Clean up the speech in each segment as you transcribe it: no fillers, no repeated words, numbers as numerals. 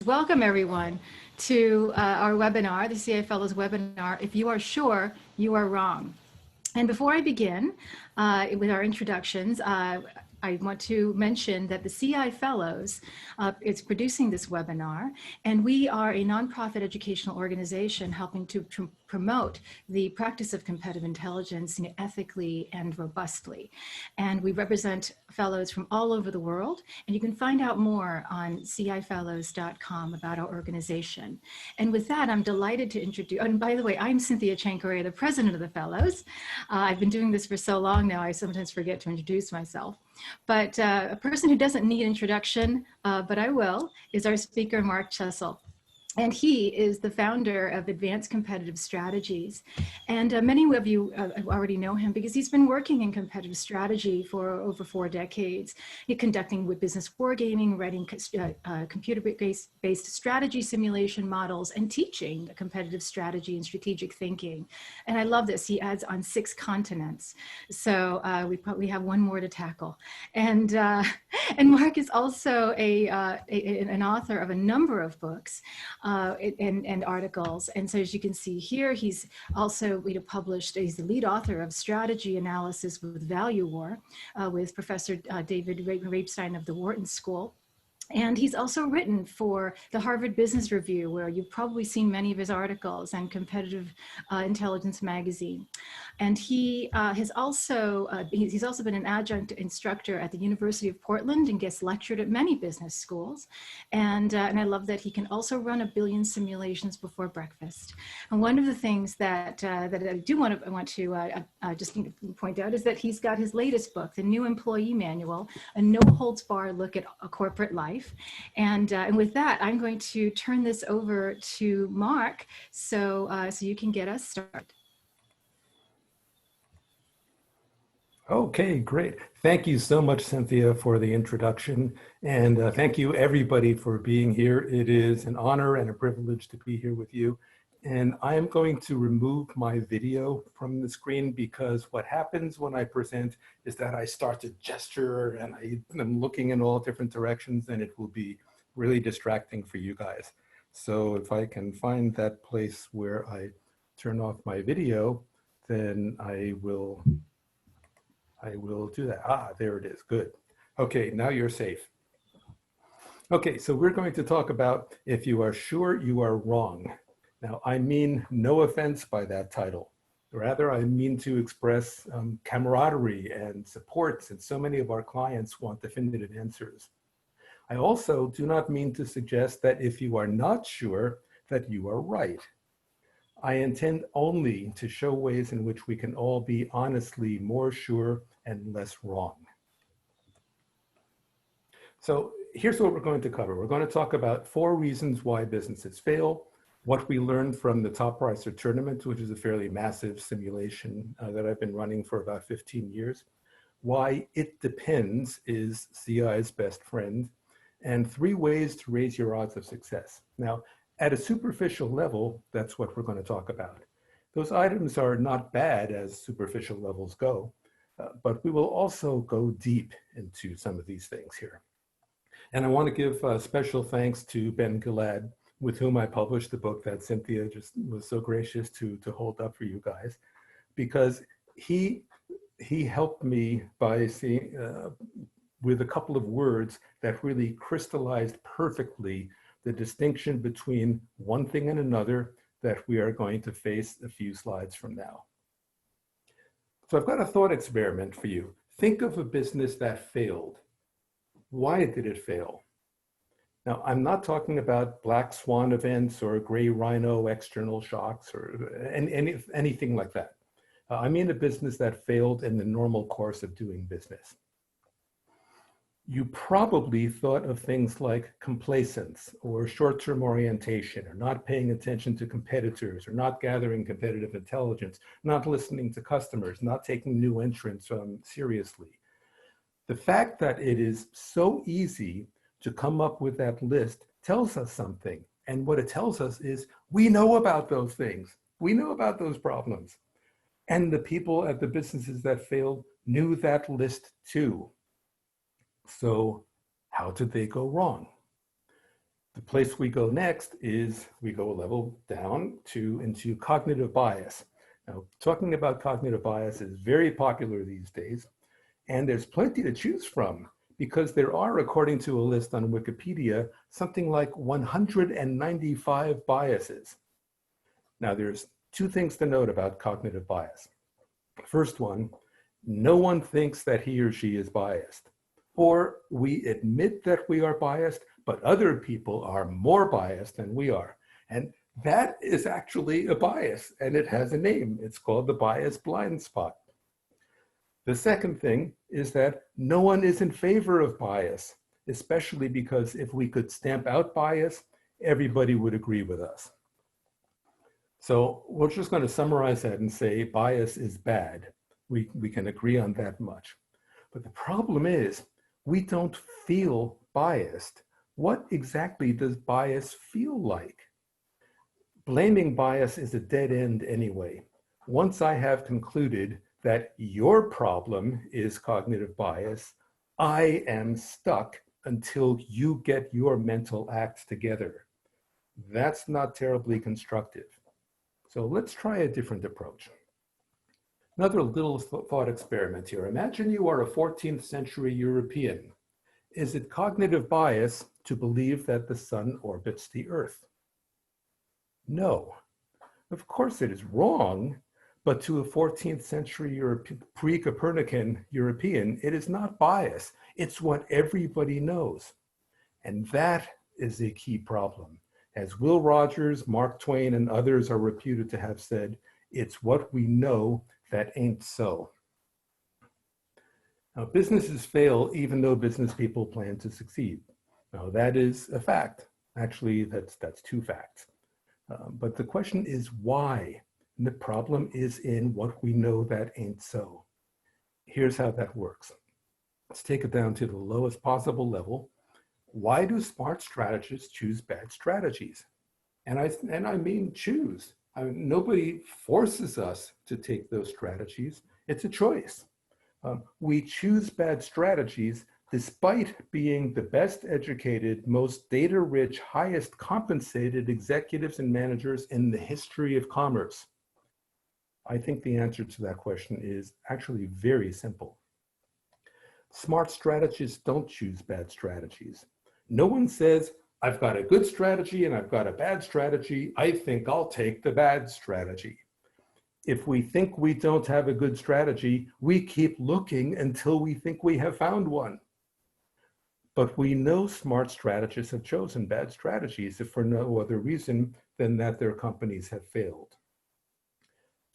Welcome everyone to our webinar, the CI Fellows webinar. If you are sure, you are wrong. And before I begin with our introductions, I want to mention that the CI Fellows is producing this webinar, and we are a nonprofit educational organization helping to promote the practice of competitive intelligence ethically and robustly. And we represent fellows from all over the world, and you can find out more on cifellows.com about our organization. And with that, I'm delighted to introduce, and by the way, I'm Cynthia Chankore, the president of the Fellows. I've been doing this for so long now, I sometimes forget to introduce myself. But a person who doesn't need introduction, but I will, is our speaker, Mark Chussil. And he is the founder of Advanced Competitive Strategies. And many of you already know him because he's been working in competitive strategy for over 4 decades. He's conducting with business wargaming, writing computer-based strategy simulation models, and teaching competitive strategy and strategic thinking. And I love this. He adds on 6 continents. So we probably have one more to tackle. And Mark is also an author of a number of books. And articles. And so as you can see here, he's also published, he's the lead author of Strategy Analysis with Value War with Professor David Rapestein of the Wharton School. And he's also written for the Harvard Business Review, where you've probably seen many of his articles, and Competitive Intelligence Magazine. And he's also been an adjunct instructor at the University of Portland and gets lectured at many business schools. And I love that he can also run 1 billion simulations before breakfast. And one of the things that I do want to just point out is that he's got his latest book, The New Employee Manual, a no-holds-barred look at a corporate life. And with that, I'm going to turn this over to Mark so you can get us started. Okay, great. Thank you so much, Cynthia, for the introduction. And thank you, everybody, for being here. It is an honor and a privilege to be here with you. And I am going to remove my video from the screen because what happens when I present is that I start to gesture and I'm looking in all different directions, and it will be really distracting for you guys. So if I can find that place where I turn off my video, then I will do that. Ah, there it is. Good. Okay, now you're safe. Okay, so we're going to talk about if you are sure, you are wrong. Now, I mean no offense by that title. Rather, I mean to express camaraderie and support, since so many of our clients want definitive answers. I also do not mean to suggest that if you are not sure, that you are right. I intend only to show ways in which we can all be honestly more sure and less wrong. So here's what we're going to cover. We're going to talk about 4 reasons why businesses fail, what we learned from the Top Pricer tournament, which is a fairly massive simulation that I've been running for about 15 years, why It Depends is CI's best friend, and 3 ways to raise your odds of success. Now, at a superficial level, that's what we're going to talk about. Those items are not bad as superficial levels go, but we will also go deep into some of these things here. And I want to give special thanks to Ben Gilad, with whom I published the book that Cynthia just was so gracious to hold up for you guys, because he helped me by seeing, with a couple of words that really crystallized perfectly the distinction between one thing and another that we are going to face a few slides from now. So I've got a thought experiment for you. Think of a business that failed. Why did it fail? Now, I'm not talking about black swan events or gray rhino external shocks or anything like that. I mean a business that failed in the normal course of doing business. You probably thought of things like complacence or short-term orientation, or not paying attention to competitors, or not gathering competitive intelligence, not listening to customers, not taking new entrants seriously. The fact that it is so easy to come up with that list tells us something. And what it tells us is we know about those things. We know about those problems. And the people at the businesses that failed knew that list too. So how did they go wrong? The place we go next is we go a level down into cognitive bias. Now, talking about cognitive bias is very popular these days, and there's plenty to choose from because there are, according to a list on Wikipedia, something like 195 biases. Now, there's two things to note about cognitive bias. First one, no one thinks that he or she is biased. Or we admit that we are biased, but other people are more biased than we are. And that is actually a bias, and it has a name. It's called the bias blind spot. The second thing is that no one is in favor of bias, especially because if we could stamp out bias, everybody would agree with us. So we're just going to summarize that and say bias is bad. We can agree on that much. But the problem is we don't feel biased. What exactly does bias feel like? Blaming bias is a dead end anyway. Once I have concluded that your problem is cognitive bias, I am stuck until you get your mental acts together. That's not terribly constructive. So let's try a different approach. Another little thought experiment here. Imagine you are a 14th century European. Is it cognitive bias to believe that the sun orbits the earth? No. Of course it is wrong, but to a 14th century pre-Copernican European, it is not bias. It's what everybody knows. And that is a key problem. As Will Rogers, Mark Twain, and others are reputed to have said, it's what we know that ain't so. Now, businesses fail even though business people plan to succeed. Now, that is a fact. Actually, that's two facts. But the question is why? And the problem is in what we know that ain't so. Here's how that works. Let's take it down to the lowest possible level. Why do smart strategists choose bad strategies? And I mean choose. Nobody forces us to take those strategies. It's a choice. We choose bad strategies despite being the best educated, most data-rich, highest compensated executives and managers in the history of commerce. I think the answer to that question is actually very simple. Smart strategists don't choose bad strategies. No one says, I've got a good strategy and I've got a bad strategy. I think I'll take the bad strategy. If we think we don't have a good strategy, we keep looking until we think we have found one. But we know smart strategists have chosen bad strategies if for no other reason than that their companies have failed.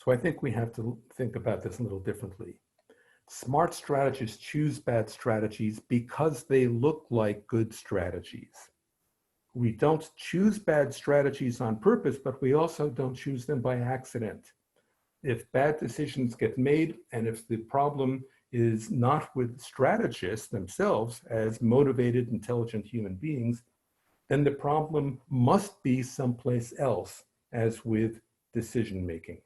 So I think we have to think about this a little differently. Smart strategists choose bad strategies because they look like good strategies. We don't choose bad strategies on purpose, but we also don't choose them by accident. If bad decisions get made, and if the problem is not with strategists themselves as motivated, intelligent human beings, then the problem must be someplace else, as with decision-making.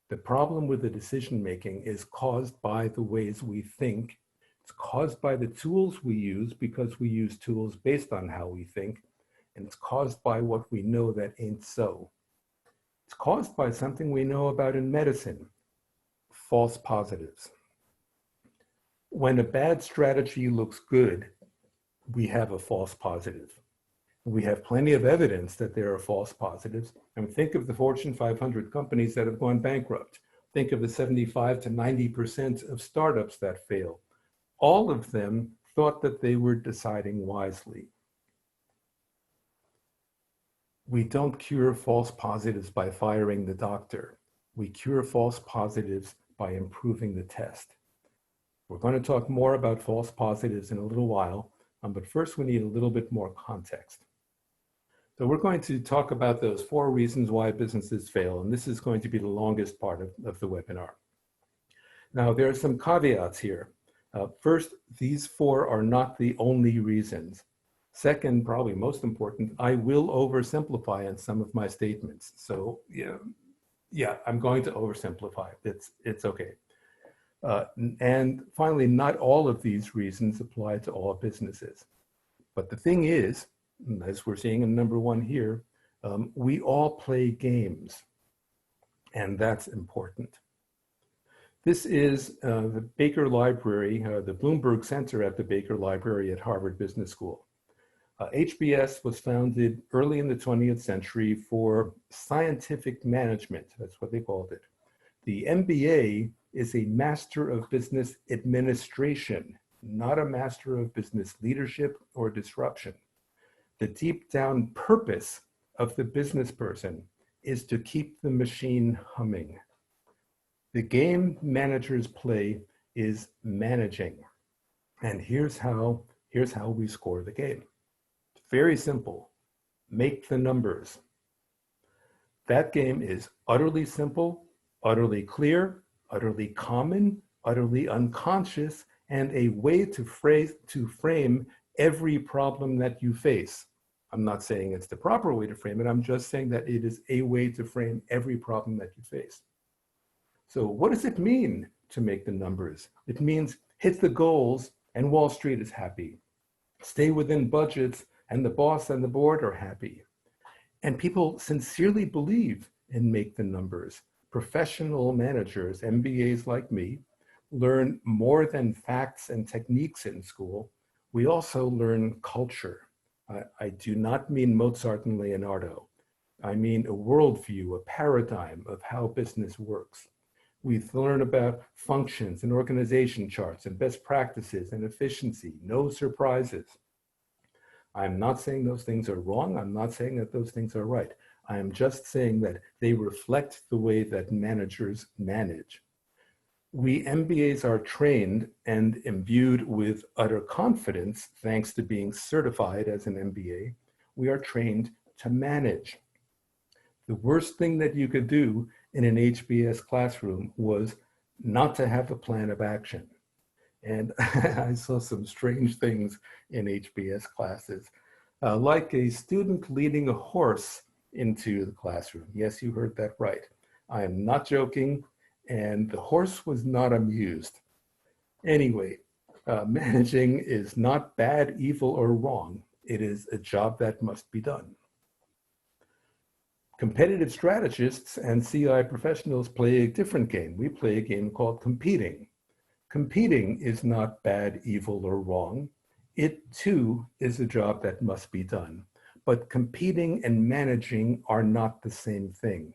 The problem with the decision-making is caused by the ways we think. It's caused by the tools we use because we use tools based on how we think, and it's caused by what we know that ain't so. It's caused by something we know about in medicine, false positives. When a bad strategy looks good, we have a false positive. We have plenty of evidence that there are false positives. And think of the Fortune 500 companies that have gone bankrupt. Think of the 75 to 90% of startups that fail. All of them thought that they were deciding wisely. We don't cure false positives by firing the doctor. We cure false positives by improving the test. We're going to talk more about false positives in a little while, but first we need a little bit more context. So we're going to talk about those 4 reasons why businesses fail, and this is going to be the longest part of the webinar. Now, there are some caveats here. First, these 4 are not the only reasons. Second, probably most important, I will oversimplify in some of my statements. So yeah, I'm going to oversimplify. It's okay. And finally, not all of these reasons apply to all businesses. But the thing is, as we're seeing in number one here, we all play games, and that's important. This is the Baker Library, the Bloomberg Center at the Baker Library at Harvard Business School. HBS was founded early in the 20th century for scientific management. That's what they called it. The MBA is a Master of Business Administration, not a Master of Business Leadership or Disruption. The deep down purpose of the business person is to keep the machine humming. The game managers play is managing. And here's how we score the game. Very simple. Make the numbers. That game is utterly simple, utterly clear, utterly common, utterly unconscious, and a way to frame every problem that you face. I'm not saying it's the proper way to frame it. I'm just saying that it is a way to frame every problem that you face. So what does it mean to make the numbers? It means hit the goals and Wall Street is happy. Stay within budgets and the boss and the board are happy. And people sincerely believe in make the numbers. Professional managers, MBAs like me, learn more than facts and techniques in school. We also learn culture. I do not mean Mozart and Leonardo. I mean a worldview, a paradigm of how business works. We learn about functions and organization charts and best practices and efficiency, no surprises. I'm not saying those things are wrong. I'm not saying that those things are right. I am just saying that they reflect the way that managers manage. We MBAs are trained and imbued with utter confidence, thanks to being certified as an MBA. We are trained to manage. The worst thing that you could do in an HBS classroom was not to have a plan of action. And I saw some strange things in HBS classes, like a student leading a horse into the classroom. Yes, you heard that right. I am not joking, and the horse was not amused. Anyway, managing is not bad, evil, or wrong. It is a job that must be done. Competitive strategists and CI professionals play a different game. We play a game called competing. Competing is not bad, evil, or wrong. It too is a job that must be done. But competing and managing are not the same thing.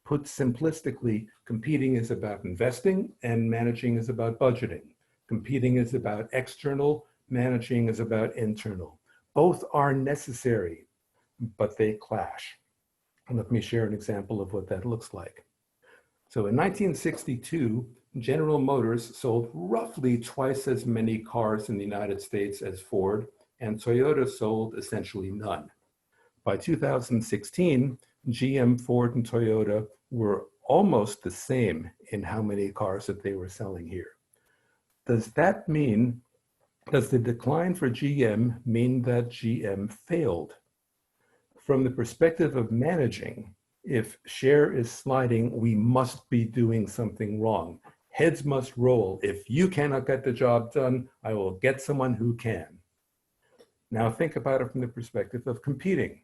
Put simplistically, competing is about investing and managing is about budgeting. Competing is about external, managing is about internal. Both are necessary, but they clash. And let me share an example of what that looks like. So in 1962, General Motors sold roughly twice as many cars in the United States as Ford, and Toyota sold essentially none. By 2016, GM, Ford, and Toyota were almost the same in how many cars that they were selling here. Does that mean, does the decline for GM mean that GM failed? From the perspective of managing, if share is sliding, we must be doing something wrong. Heads must roll. If you cannot get the job done, I will get someone who can. Now think about it from the perspective of competing.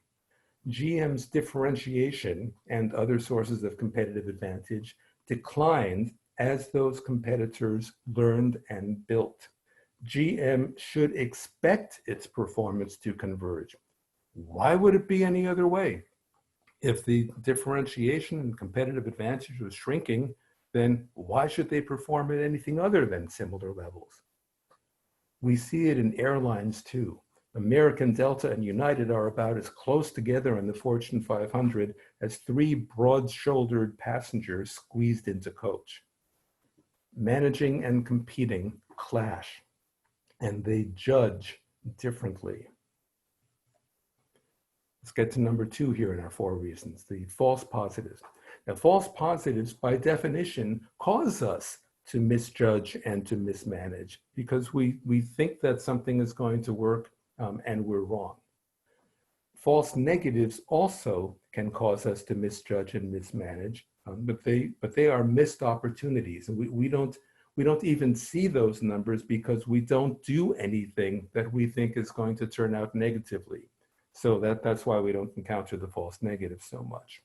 GM's differentiation and other sources of competitive advantage declined as those competitors learned and built. GM should expect its performance to converge. Why would it be any other way? If the differentiation and competitive advantage was shrinking, then why should they perform at anything other than similar levels? We see it in airlines too. American, Delta, and United are about as close together in the Fortune 500 as three broad-shouldered passengers squeezed into coach. Managing and competing clash, and they judge differently. Let's get to number 2 here in our 4 reasons, the false positives. Now, false positives, by definition, cause us to misjudge and to mismanage because we think that something is going to work and we're wrong. False negatives also can cause us to misjudge and mismanage, but they are missed opportunities, and we don't even see those numbers because we don't do anything that we think is going to turn out negatively. So that's why we don't encounter the false negative so much.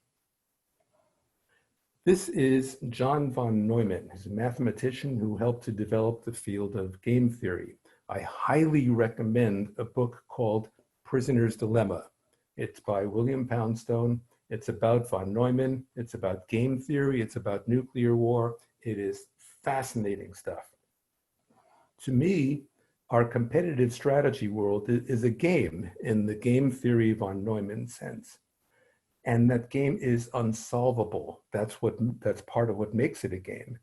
This is John von Neumann, who's a mathematician who helped to develop the field of game theory. I highly recommend a book called Prisoner's Dilemma. It's by William Poundstone. It's about von Neumann. It's about game theory. It's about nuclear war. It is fascinating stuff. To me, our competitive strategy world is a game in the game theory von Neumann sense. And that game is unsolvable. That's part of what makes it a game.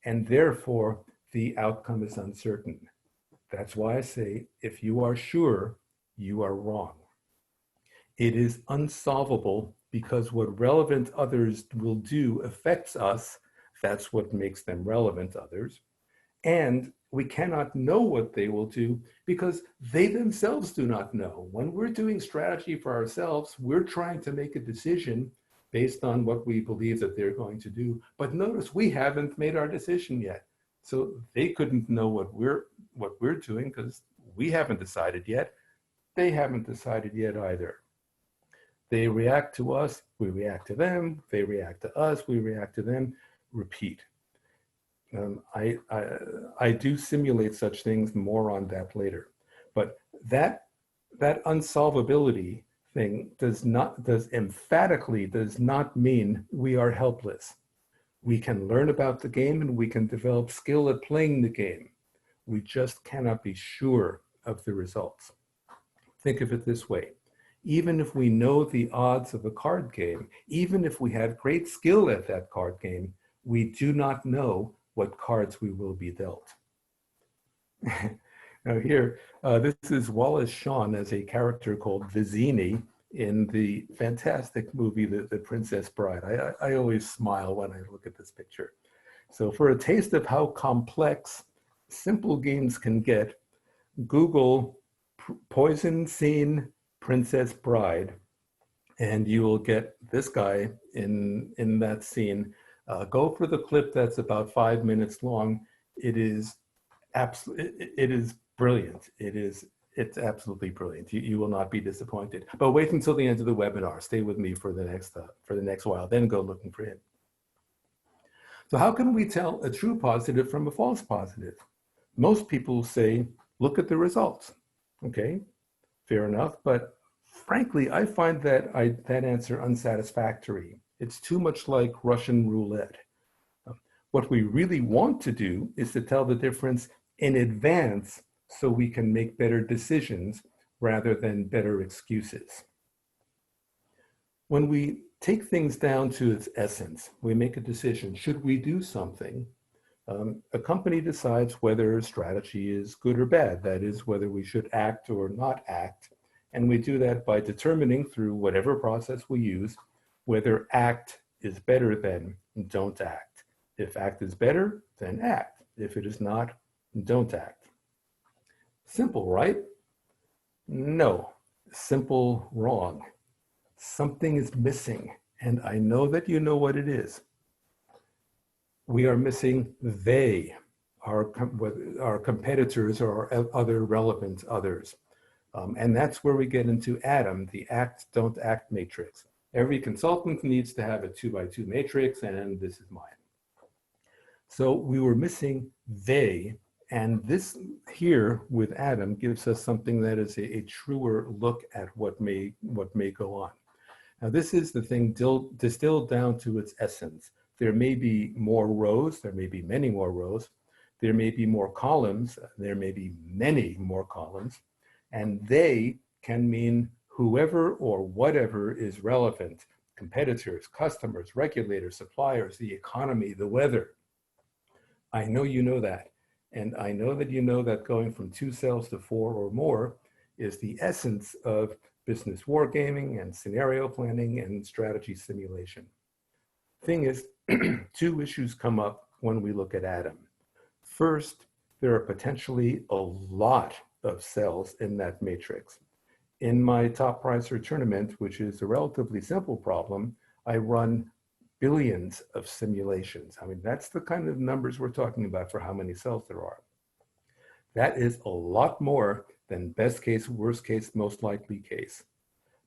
And therefore, the outcome is uncertain. That's why I say, if you are sure, you are wrong. It is unsolvable because what relevant others will do affects us. That's what makes them relevant others. And we cannot know what they will do because they themselves do not know. When we're doing strategy for ourselves, we're trying to make a decision based on what we believe that they're going to do. But notice we haven't made our decision yet. So they couldn't know what we're doing because we haven't decided yet. They haven't decided yet either. They react to us, we react to them, they react to us, we react to them, repeat. I do simulate such things, more on that later. But that unsolvability thing emphatically does not mean we are helpless. We can learn about the game and we can develop skill at playing the game. We just cannot be sure of the results. Think of it this way. Even if we know the odds of a card game, even if we have great skill at that card game, we do not know what cards we will be dealt. Now here, this is Wallace Shawn as a character called Vizzini in the fantastic movie, The Princess Bride. I always smile when I look at this picture. So for a taste of how complex simple games can get, Google poison scene Princess Bride, and you will get this guy in that scene. Go for the clip that's about 5 minutes long. It is brilliant. It's absolutely brilliant. You will not be disappointed. But wait until the end of the webinar. Stay with me for the next while. Then go looking for him. So how can we tell a true positive from a false positive? Most people say, look at the results. Okay, fair enough. But frankly, I find that answer unsatisfactory. It's too much like Russian roulette. What we really want to do is to tell the difference in advance so we can make better decisions rather than better excuses. When we take things down to its essence, we make a decision. Should we do something? A company decides whether strategy is good or bad. That is, whether we should act or not act. And we do that by determining through whatever process we use whether act is better than don't act. If act is better, then act. If it is not, don't act. Simple, right? No, simple wrong. Something is missing, and I know that you know what it is. We are missing they, our competitors or other relevant others. And that's where we get into ADAM, the act, don't act matrix. Every consultant needs to have a 2x2 matrix, and this is mine. So we were missing they, and this here with ADAM gives us something that is a truer look at what may go on. Now this is the thing distilled down to its essence. There may be more rows, there may be many more rows, there may be more columns, there may be many more columns, and they can mean whoever or whatever is relevant: competitors, customers, regulators, suppliers, the economy, the weather. I know you know that. And I know that you know that going from 2 cells to 4 or more is the essence of business wargaming and scenario planning and strategy simulation. Thing is, 2 issues come up when we look at ADAM. First, there are potentially a lot of cells in that matrix. In my top pricer tournament, which is a relatively simple problem, I run billions of simulations. I mean, that's the kind of numbers we're talking about for how many cells there are. That is a lot more than best case, worst case, most likely case.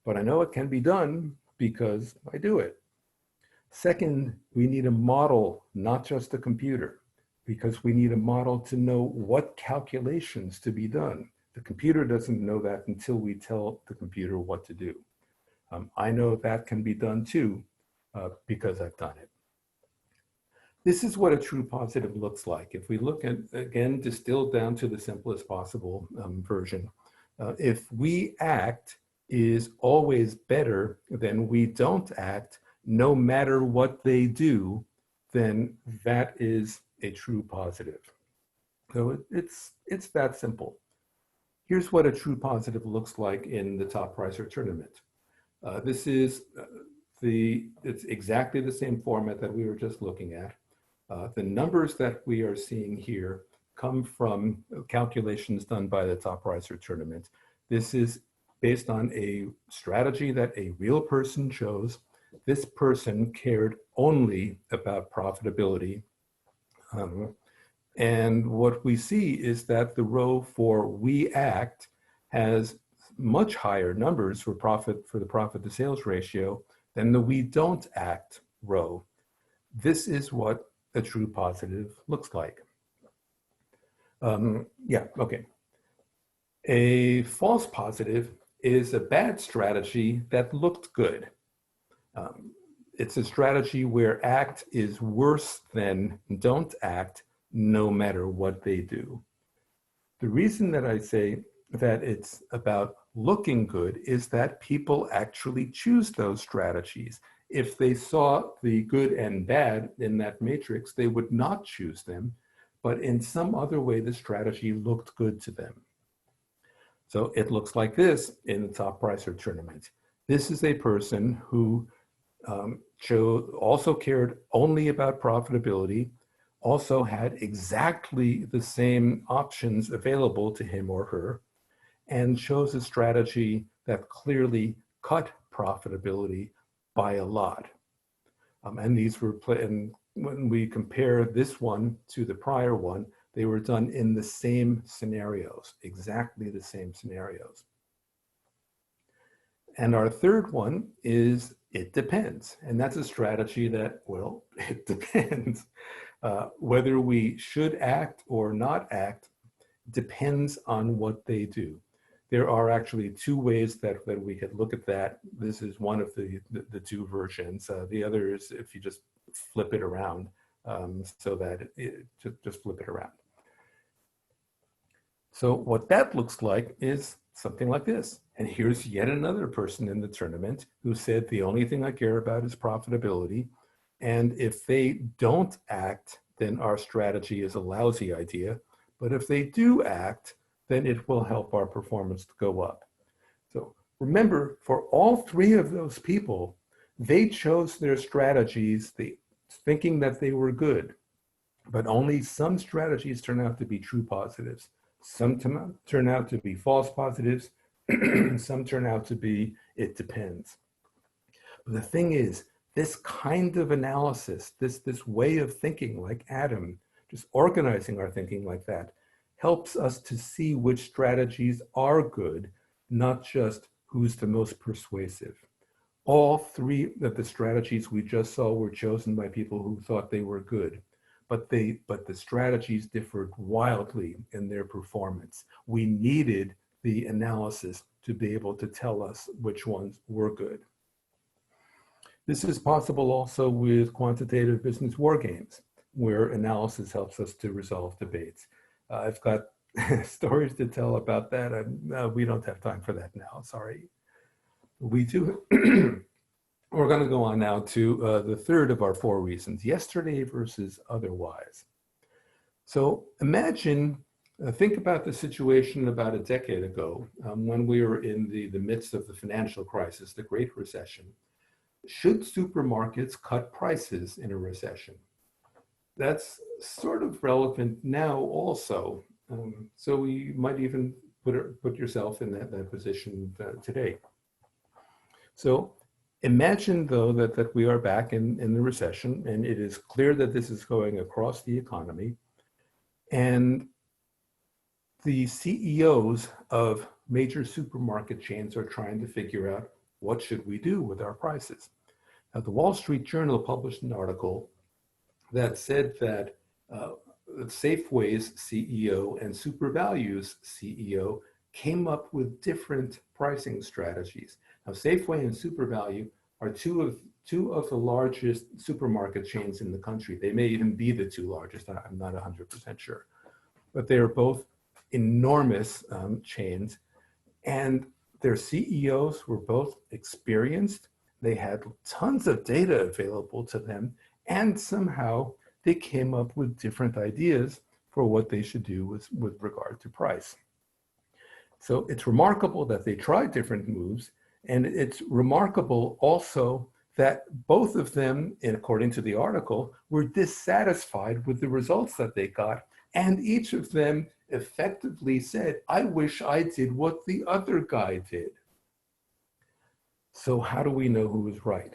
but I know it can be done because I do it. Second, we need a model, not just a computer, because we need a model to know what calculations to be done. The computer doesn't know that until we tell the computer what to do. I know that can be done too, because I've done it. This is what a true positive looks like. If we look at, again, distilled down to the simplest possible version, if we act is always better than we don't act, no matter what they do, then that is a true positive. So it's that simple. Here's what a true positive looks like in the top pricer tournament. This is it's exactly the same format that we were just looking at. The numbers that we are seeing here come from calculations done by the top pricer tournament. This is based on a strategy that a real person chose. This person cared only about profitability. And what we see is that the row for we act has much higher numbers for the profit to sales ratio than the we don't act row. This is what a true positive looks like. Okay. A false positive is a bad strategy that looked good. It's a strategy where act is worse than don't act, no matter what they do. The reason that I say that it's about looking good is that people actually choose those strategies. If they saw the good and bad in that matrix, they would not choose them, but in some other way, the strategy looked good to them. So it looks like this in the top pricer tournament. This is a person who also cared only about profitability, also had exactly the same options available to him or her, and chose a strategy that clearly cut profitability by a lot. And these were, and when we compare this one to the prior one, they were done in the same scenarios, exactly the same scenarios. And our third one is it depends. And that's a strategy that, well, it depends. Whether we should act or not act depends on what they do. There are actually two ways that we could look at that. This is one of the two versions. The other is if you just flip it around, so that just flip it around. So what that looks like is something like this. And here's yet another person in the tournament who said, the only thing I care about is profitability. And if they don't act, then our strategy is a lousy idea. But if they do act, then it will help our performance to go up. So remember, for all three of those people, they chose their strategies thinking that they were good. But only some strategies turn out to be true positives. Some turn out to be false positives. Some turn out to be, it depends. But the thing is, this kind of analysis, this way of thinking like Adam, just organizing our thinking like that, helps us to see which strategies are good, not just who's the most persuasive. All three of the strategies we just saw were chosen by people who thought they were good, but the strategies differed wildly in their performance. We needed the analysis to be able to tell us which ones were good. This is possible also with quantitative business war games, where analysis helps us to resolve debates. I've got stories to tell about that. We don't have time for that now, sorry. We do. We're going to go on now to the third of our four reasons, yesterday versus otherwise. So imagine, think about the situation about a decade ago when we were in the midst of the financial crisis, the Great Recession. Should supermarkets cut prices in a recession? That's sort of relevant now also. So you might even put yourself in that position today. So imagine though that we are back in the recession, and it is clear that this is going across the economy. And the CEOs of major supermarket chains are trying to figure out What should we do with our prices? Now, the Wall Street Journal published an article that said that Safeway's CEO and SuperValue's CEO came up with different pricing strategies. Now, Safeway and SuperValue are two of the largest supermarket chains in the country. They may even be the two largest. I'm not 100% sure, but they are both enormous chains, and their CEOs were both experienced. They had tons of data available to them, and somehow they came up with different ideas for what they should do with regard to price. So it's remarkable that they tried different moves, and it's remarkable also that both of them, according to the article, were dissatisfied with the results that they got, and each of them effectively said, I wish I did what the other guy did. So how do we know who is right?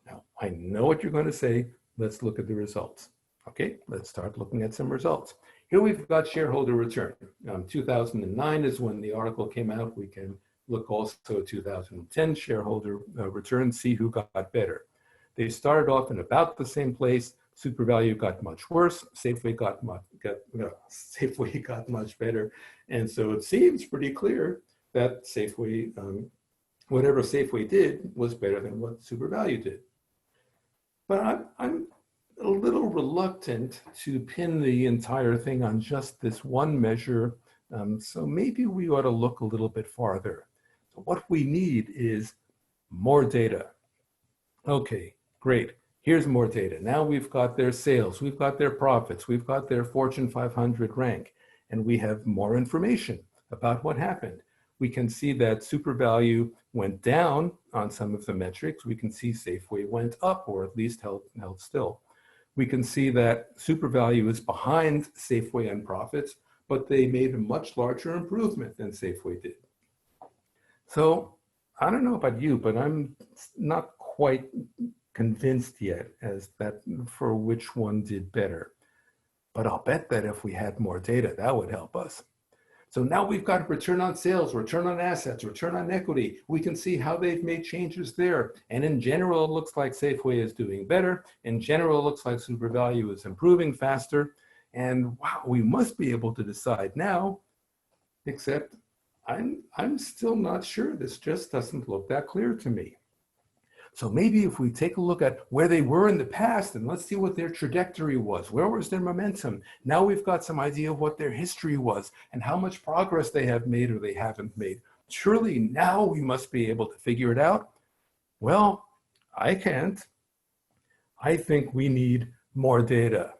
Now, I know what you're going to say. Let's look at the results. Okay, let's start looking at some results. Here we've got shareholder return. 2009 is when the article came out. We can look also at 2010 shareholder return, see who got better. They started off in about the same place. SuperValue got much worse. Safeway got much better. And so it seems pretty clear that Safeway, whatever Safeway did was better than what SuperValue did. But I'm a little reluctant to pin the entire thing on just this one measure. So maybe we ought to look a little bit farther. So what we need is more data. Okay, great. Here's more data. Now we've got their sales, we've got their profits, we've got their Fortune 500 rank, and we have more information about what happened. We can see that SuperValue went down on some of the metrics. We can see Safeway went up, or at least held still. We can see that SuperValue is behind Safeway on profits, but they made a much larger improvement than Safeway did. So I don't know about you, but I'm not quite convinced yet as that for which one did better. But I'll bet that if we had more data, that would help us. So now we've got return on sales, return on assets, return on equity. We can see how they've made changes there. And in general, it looks like Safeway is doing better. In general, it looks like SuperValue is improving faster. And wow, we must be able to decide now, except I'm still not sure. This just doesn't look that clear to me. So maybe if we take a look at where they were in the past and let's see what their trajectory was, where was their momentum? Now we've got some idea of what their history was and how much progress they have made or they haven't made. Surely now we must be able to figure it out. Well, I can't. I think we need more data.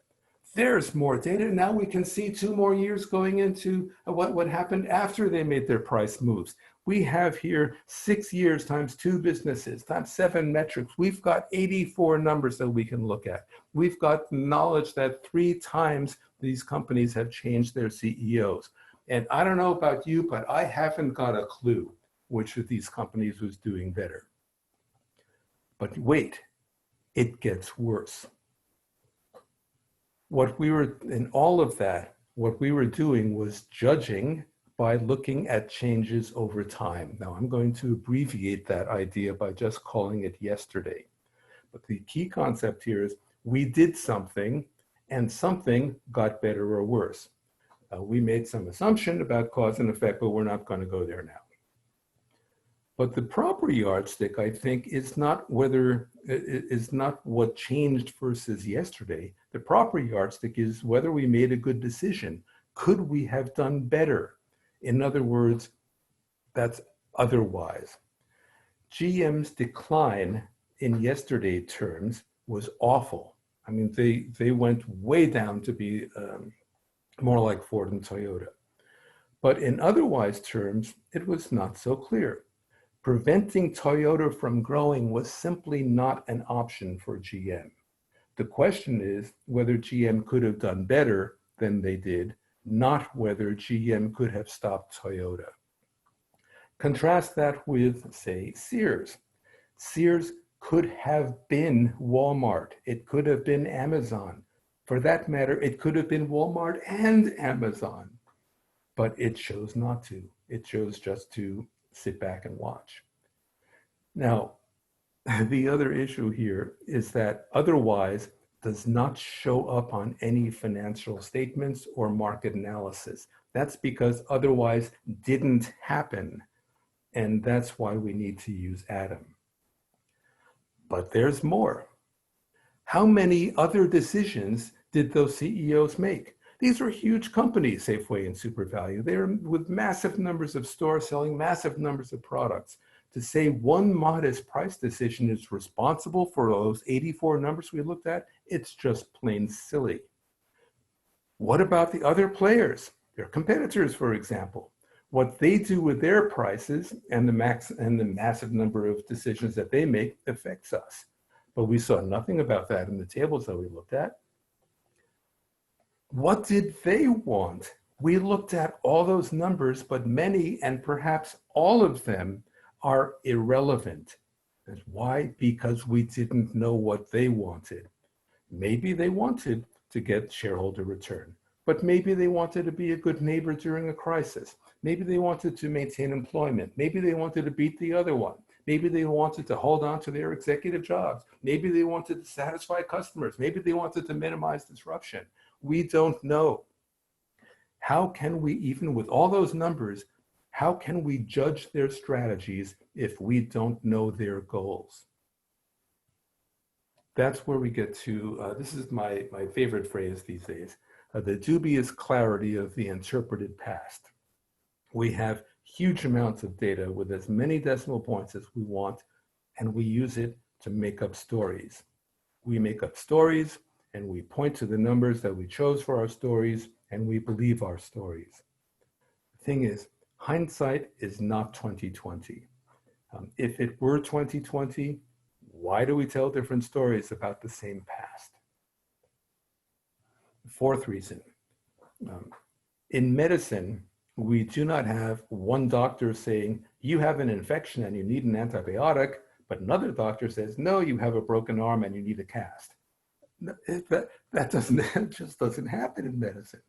There's more data. Now we can see 2 more years going into what happened after they made their price moves. We have here 6 years times 2 businesses times 7 metrics. We've got 84 numbers that we can look at. We've got knowledge that 3 times these companies have changed their CEOs. And I don't know about you, but I haven't got a clue which of these companies was doing better. But wait, it gets worse. What we were, in all of that, what we were doing was judging by looking at changes over time. Now, I'm going to abbreviate that idea by just calling it yesterday. But the key concept here is we did something and something got better or worse. We made some assumption about cause and effect, but we're not going to go there now. But the proper yardstick, I think, is not what changed versus yesterday. The proper yardstick is whether we made a good decision. Could we have done better? In other words, that's otherwise. GM's decline in yesterday terms was awful. I mean, they went way down to be more like Ford and Toyota. But in otherwise terms, it was not so clear. Preventing Toyota from growing was simply not an option for GM. The question is whether GM could have done better than they did, not whether GM could have stopped Toyota. Contrast that with, say, Sears. Sears could have been Walmart. It could have been Amazon. For that matter, it could have been Walmart and Amazon. But it chose not to. It chose just to sit back and watch. Now, the other issue here is that otherwise does not show up on any financial statements or market analysis. That's because otherwise didn't happen. And that's why we need to use Adam. But there's more. How many other decisions did those CEOs make? These are huge companies, Safeway and SuperValue. They're with massive numbers of stores selling massive numbers of products. To say one modest price decision is responsible for those 84 numbers we looked at, it's just plain silly. What about the other players? Their competitors, for example. What they do with their prices and the massive number of decisions that they make affects us. But we saw nothing about that in the tables that we looked at. What did they want? We looked at all those numbers, but many and perhaps all of them are irrelevant. And why? Because we didn't know what they wanted. Maybe they wanted to get shareholder return, but maybe they wanted to be a good neighbor during a crisis. Maybe they wanted to maintain employment. Maybe they wanted to beat the other one. Maybe they wanted to hold on to their executive jobs. Maybe they wanted to satisfy customers. Maybe they wanted to minimize disruption. We don't know. How can we, even with all those numbers, how can we judge their strategies if we don't know their goals? That's where we get to, this is my favorite phrase these days, the dubious clarity of the interpreted past. We have huge amounts of data with as many decimal points as we want, and we use it to make up stories. We make up stories, and we point to the numbers that we chose for our stories, and we believe our stories. The thing is, hindsight is not 2020. If it were 2020, why do we tell different stories about the same past? Fourth reason, in medicine, we do not have one doctor saying, you have an infection and you need an antibiotic, but another doctor says, no, you have a broken arm and you need a cast. That just doesn't happen in medicine.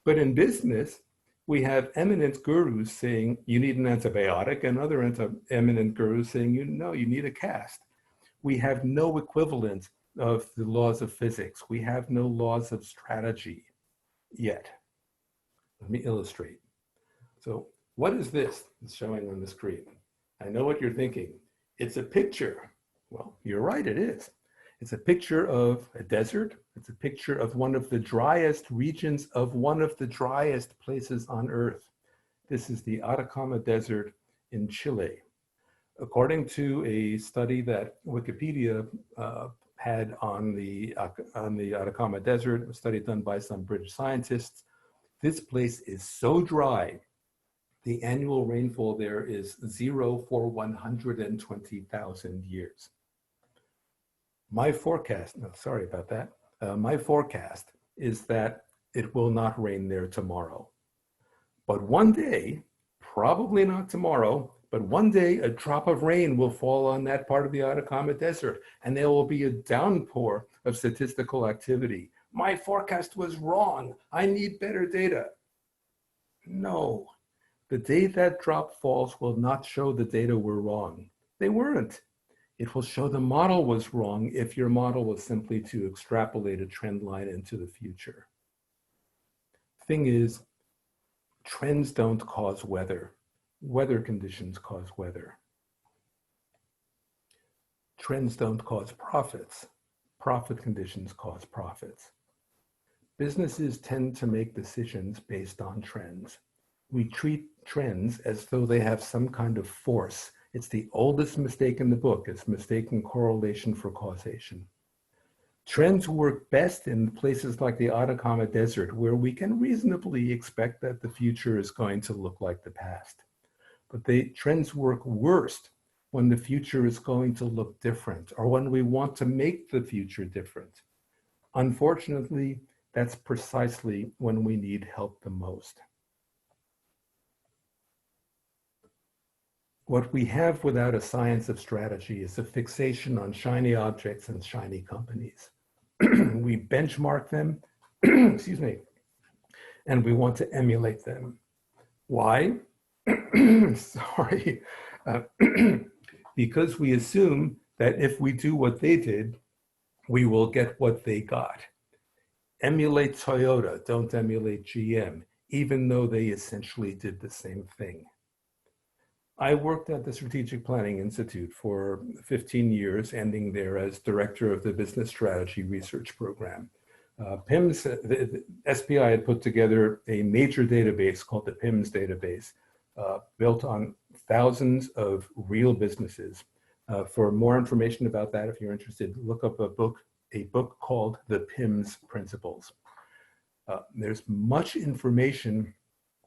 But in business, we have eminent gurus saying you need an antibiotic and other eminent gurus saying, you need a cast. We have no equivalent of the laws of physics. We have no laws of strategy yet. Let me illustrate. So what is this that's showing on the screen? I know what you're thinking. It's a picture. Well, you're right, it is. It's a picture of a desert. It's a picture of one of the driest regions of one of the driest places on Earth. This is the Atacama Desert in Chile. According to a study that Wikipedia had on the Atacama Desert, a study done by some British scientists, this place is so dry, the annual rainfall there is 0 for 120,000 years. My forecast, sorry about that. My forecast is that it will not rain there tomorrow. But one day, probably not tomorrow, but one day a drop of rain will fall on that part of the Atacama Desert and there will be a downpour of statistical activity. My forecast was wrong. I need better data. No, the day that drop falls will not show the data were wrong. They weren't. It will show the model was wrong if your model was simply to extrapolate a trend line into the future. Thing is, trends don't cause weather. Weather conditions cause weather. Trends don't cause profits. Profit conditions cause profits. Businesses tend to make decisions based on trends. We treat trends as though they have some kind of force. It's the oldest mistake in the book. It's mistaking correlation for causation. Trends work best in places like the Atacama Desert, where we can reasonably expect that the future is going to look like the past. But trends work worst when the future is going to look different or when we want to make the future different. Unfortunately, that's precisely when we need help the most. What we have without a science of strategy is a fixation on shiny objects and shiny companies. We benchmark them, excuse me, and we want to emulate them. Why? Sorry. because we assume that if we do what they did, we will get what they got. Emulate Toyota, don't emulate GM, even though they essentially did the same thing. I worked at the Strategic Planning Institute for 15 years, ending there as director of the Business Strategy Research Program. the SPI had put together a major database called the PIMS database, built on thousands of real businesses. For more information about that, if you're interested, look up a book called The PIMS Principles. There's much information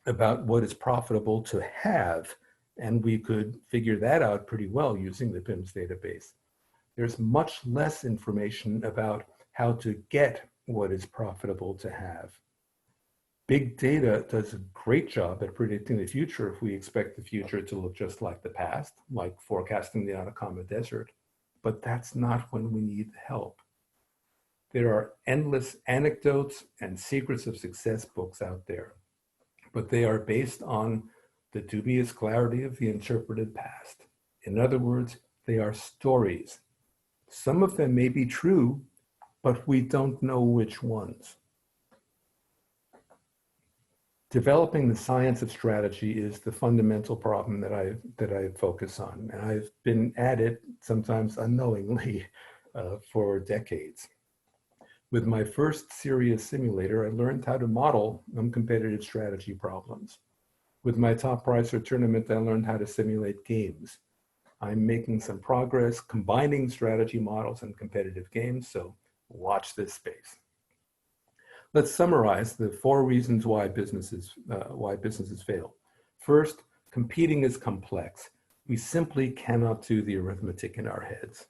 about what is profitable to have, and we could figure that out pretty well using the PIMS database. There's much less information about how to get what is profitable to have. Big data does a great job at predicting the future if we expect the future to look just like the past, like forecasting the Atacama Desert, but that's not when we need help. There are endless anecdotes and secrets of success books out there, but they are based on the dubious clarity of the interpreted past. In other words, they are stories. Some of them may be true, but we don't know which ones. Developing the science of strategy is the fundamental problem that I focus on, and I've been at it, sometimes unknowingly, for decades. With my first serious simulator, I learned how to model competitive strategy problems. With my top pricer tournament, I learned how to simulate games. I'm making some progress combining strategy models and competitive games, so watch this space. Let's summarize the 4 reasons why businesses fail. First, competing is complex. We simply cannot do the arithmetic in our heads.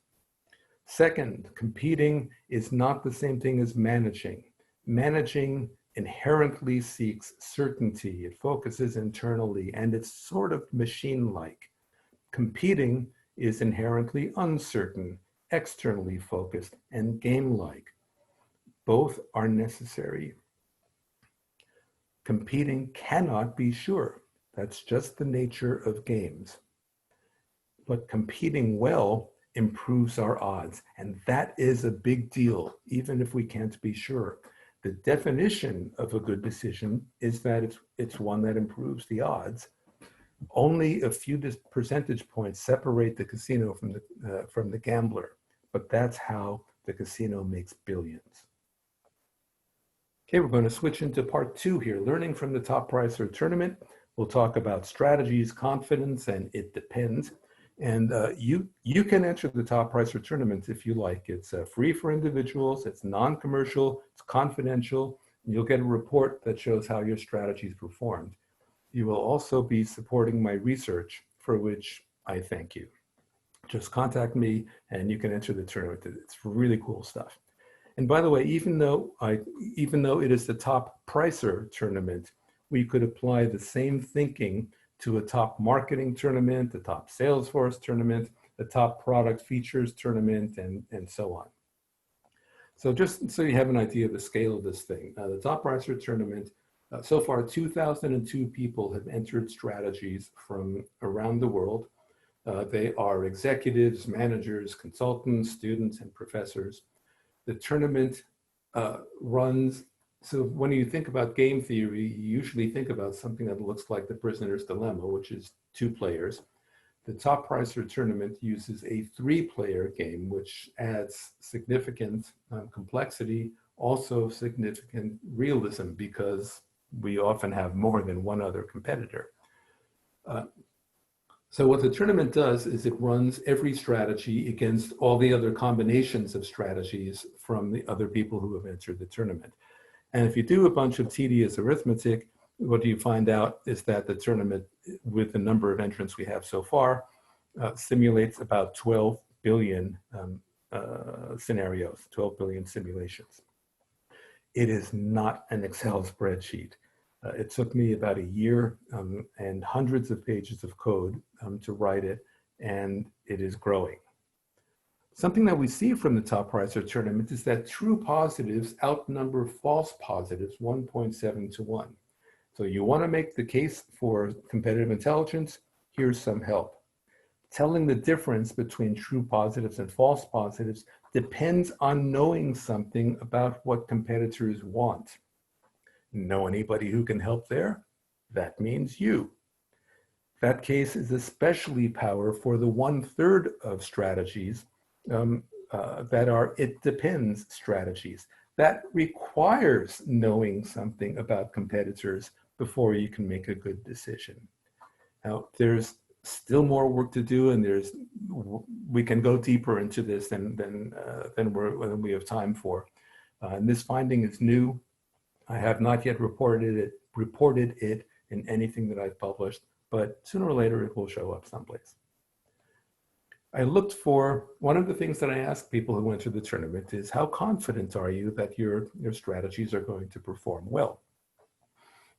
Second, competing is not the same thing as managing. Managing inherently seeks certainty. It focuses internally, and it's sort of machine-like. Competing is inherently uncertain, externally focused, and game-like. Both are necessary. Competing cannot be sure. That's just the nature of games. But competing well improves our odds, and that is a big deal, even if we can't be sure. The definition of a good decision is that it's one that improves the odds. Only a few percentage points separate the casino from the gambler, but that's how the casino makes billions. Okay, we're going to switch into part 2 here, learning from the top pricer tournament. We'll talk about strategies, confidence, and it depends. And you can enter the top pricer tournament if you like. It's free for individuals, it's non-commercial, it's confidential, and you'll get a report that shows how your strategies performed. You will also be supporting my research, for which I thank you. Just contact me and you can enter the tournament. It's really cool stuff. And by the way, even though it is the top pricer tournament, we could apply the same thinking to a top marketing tournament, the top Salesforce tournament, the top product features tournament, and so on. So just so you have an idea of the scale of this thing, the top pricer tournament, so far 2,002 people have entered strategies from around the world. They are executives, managers, consultants, students, and professors. The tournament runs, so when you think about game theory, you usually think about something that looks like the prisoner's dilemma, which is 2 players. The top pricer tournament uses a 3-player game, which adds significant complexity, also significant realism, because we often have more than one other competitor. So what the tournament does is it runs every strategy against all the other combinations of strategies from the other people who have entered the tournament. And if you do a bunch of tedious arithmetic, what you find out is that the tournament, with the number of entrants we have so far, simulates about 12 billion scenarios, 12 billion simulations. It is not an Excel spreadsheet. It took me about a year and hundreds of pages of code to write it, and it is growing. Something that we see from the top pricer tournament is that true positives outnumber false positives 1.7 to 1. So you want to make the case for competitive intelligence, here's some help. Telling the difference between true positives and false positives depends on knowing something about what competitors want. Know anybody who can help there? That means you. That case is especially powerful for the 1/3 of strategies that are it depends strategies. That requires knowing something about competitors before you can make a good decision. Now, there's still more work to do, and we can go deeper into this than we have time for. And this finding is new. I have not yet reported it in anything that I've published, but sooner or later it will show up someplace. I looked for, one of the things that I asked people who enter the tournament is, how confident are you that your strategies are going to perform well?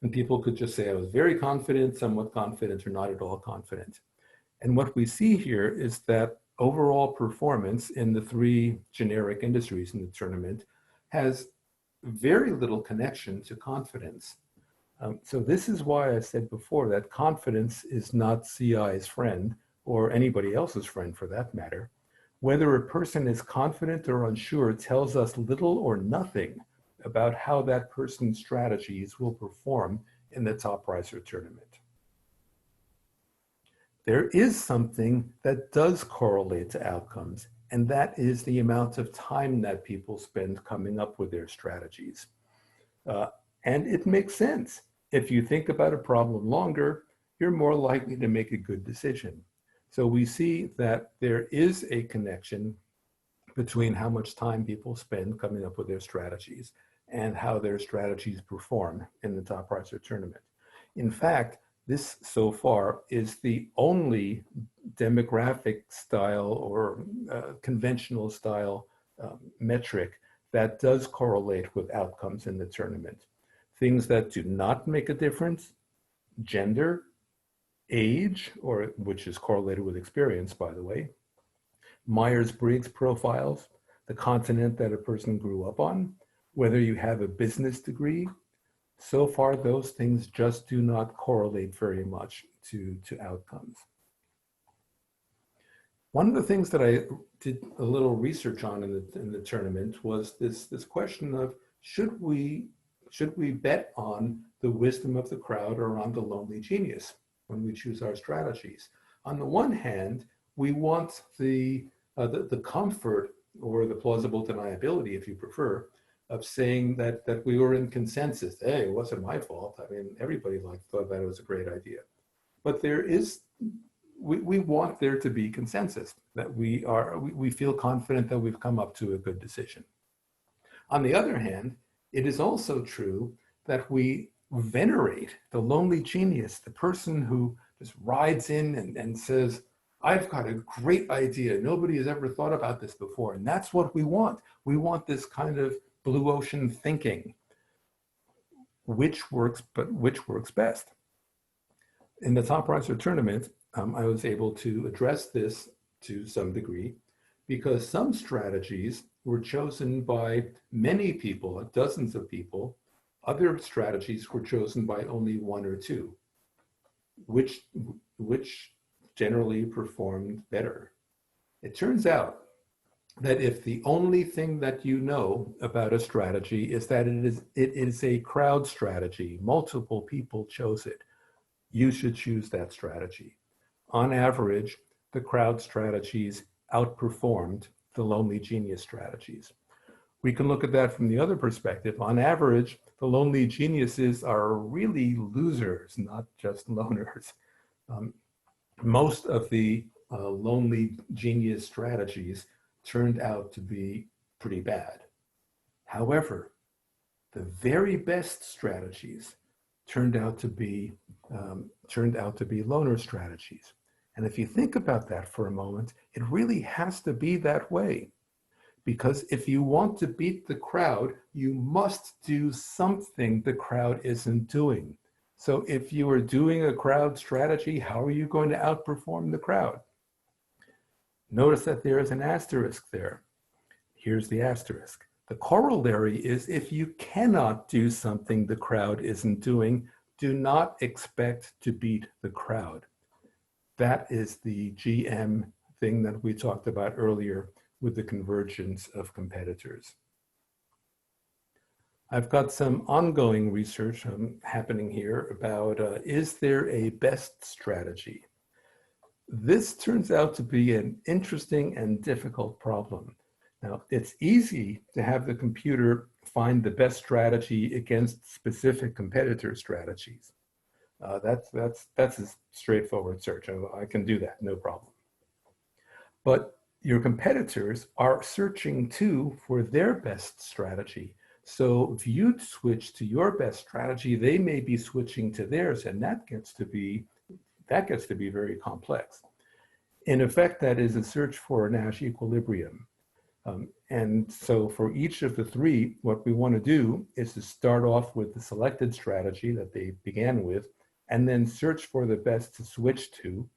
And people could just say, I was very confident, somewhat confident, or not at all confident. And what we see here is that overall performance in the 3 generic industries in the tournament has very little connection to confidence. So this is why I said before that confidence is not CI's friend, or anybody else's friend for that matter. Whether a person is confident or unsure tells us little or nothing about how that person's strategies will perform in the top riser tournament. There is something that does correlate to outcomes, and that is the amount of time that people spend coming up with their strategies. And it makes sense. If you think about a problem longer, you're more likely to make a good decision. So we see that there is a connection between how much time people spend coming up with their strategies and how their strategies perform in the top riser tournament. In fact, this so far is the only demographic style or conventional style metric that does correlate with outcomes in the tournament. Things that do not make a difference: gender, age, or which is correlated with experience, by the way, Myers-Briggs profiles, the continent that a person grew up on, whether you have a business degree. So far, those things just do not correlate very much to outcomes. One of the things that I did a little research on in the tournament was this question of, should we bet on the wisdom of the crowd or on the lonely genius when we choose our strategies? On the one hand, we want the comfort, or the plausible deniability, if you prefer, of saying that we were in consensus. Hey, it wasn't my fault. I mean, everybody thought that it was a great idea. But we want there to be consensus, that we feel confident that we've come up to a good decision. On the other hand, it is also true that we venerate the lonely genius, the person who just rides in and says, I've got a great idea. Nobody has ever thought about this before. And that's what we want. We want this kind of blue ocean thinking, which works best. In the top riser tournament, I was able to address this to some degree because some strategies were chosen by many people, dozens of people. Other strategies were chosen by only 1 or 2, which generally performed better. It turns out that if the only thing that you know about a strategy is that it is a crowd strategy, multiple people chose it, you should choose that strategy. On average, the crowd strategies outperformed the lonely genius strategies. We can look at that from the other perspective. On average, the lonely geniuses are really losers, not just loners. Most of the lonely genius strategies turned out to be pretty bad. However, the very best strategies turned out to be loner strategies. And if you think about that for a moment, it really has to be that way. Because if you want to beat the crowd, you must do something the crowd isn't doing. So if you are doing a crowd strategy, how are you going to outperform the crowd? Notice that there is an asterisk there. Here's the asterisk. The corollary is, if you cannot do something the crowd isn't doing, do not expect to beat the crowd. That is the GM thing that we talked about earlier with the convergence of competitors. I've got some ongoing research happening here about is there a best strategy? This turns out to be an interesting and difficult problem. Now, it's easy to have the computer find the best strategy against specific competitor strategies. That's a straightforward search. I can do that, no problem. But your competitors are searching too for their best strategy. So if you switch to your best strategy, they may be switching to theirs, and that gets to be very complex. In effect, that is a search for a Nash equilibrium. And so for each of the three, what we want to do is to start off with the selected strategy that they began with, and then search for the best to switch to,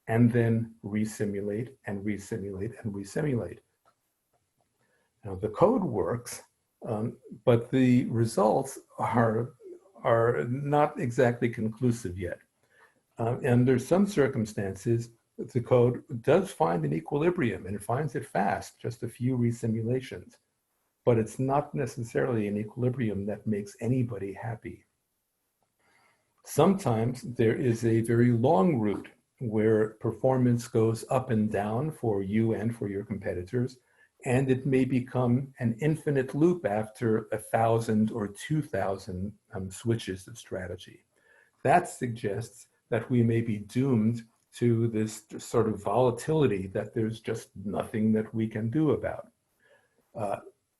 and then resimulate and resimulate and resimulate. Now the code works, but the results are not exactly conclusive yet. Under some circumstances, the code does find an equilibrium, and it finds it fast, just a few resimulations, but it's not necessarily an equilibrium that makes anybody happy. Sometimes there is a very long route where performance goes up and down for you and for your competitors, and it may become an infinite loop after 1,000 or 2,000 switches of strategy. That suggests that we may be doomed to this sort of volatility that there's just nothing that we can do about.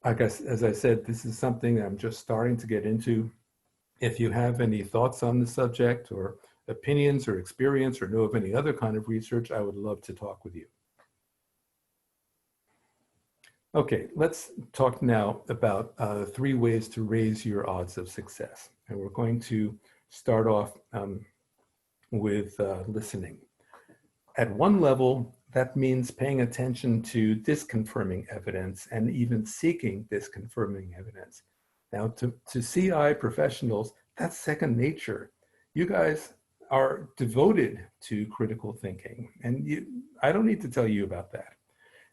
I guess, as I said, this is something I'm just starting to get into. If you have any thoughts on the subject or opinions or experience or know of any other kind of research, I would love to talk with you. Okay, let's talk now about 3 ways to raise your odds of success. And we're going to start off with listening. At one level, that means paying attention to disconfirming evidence and even seeking disconfirming evidence. Now, to CI professionals, that's second nature. You guys are devoted to critical thinking, and I don't need to tell you about that.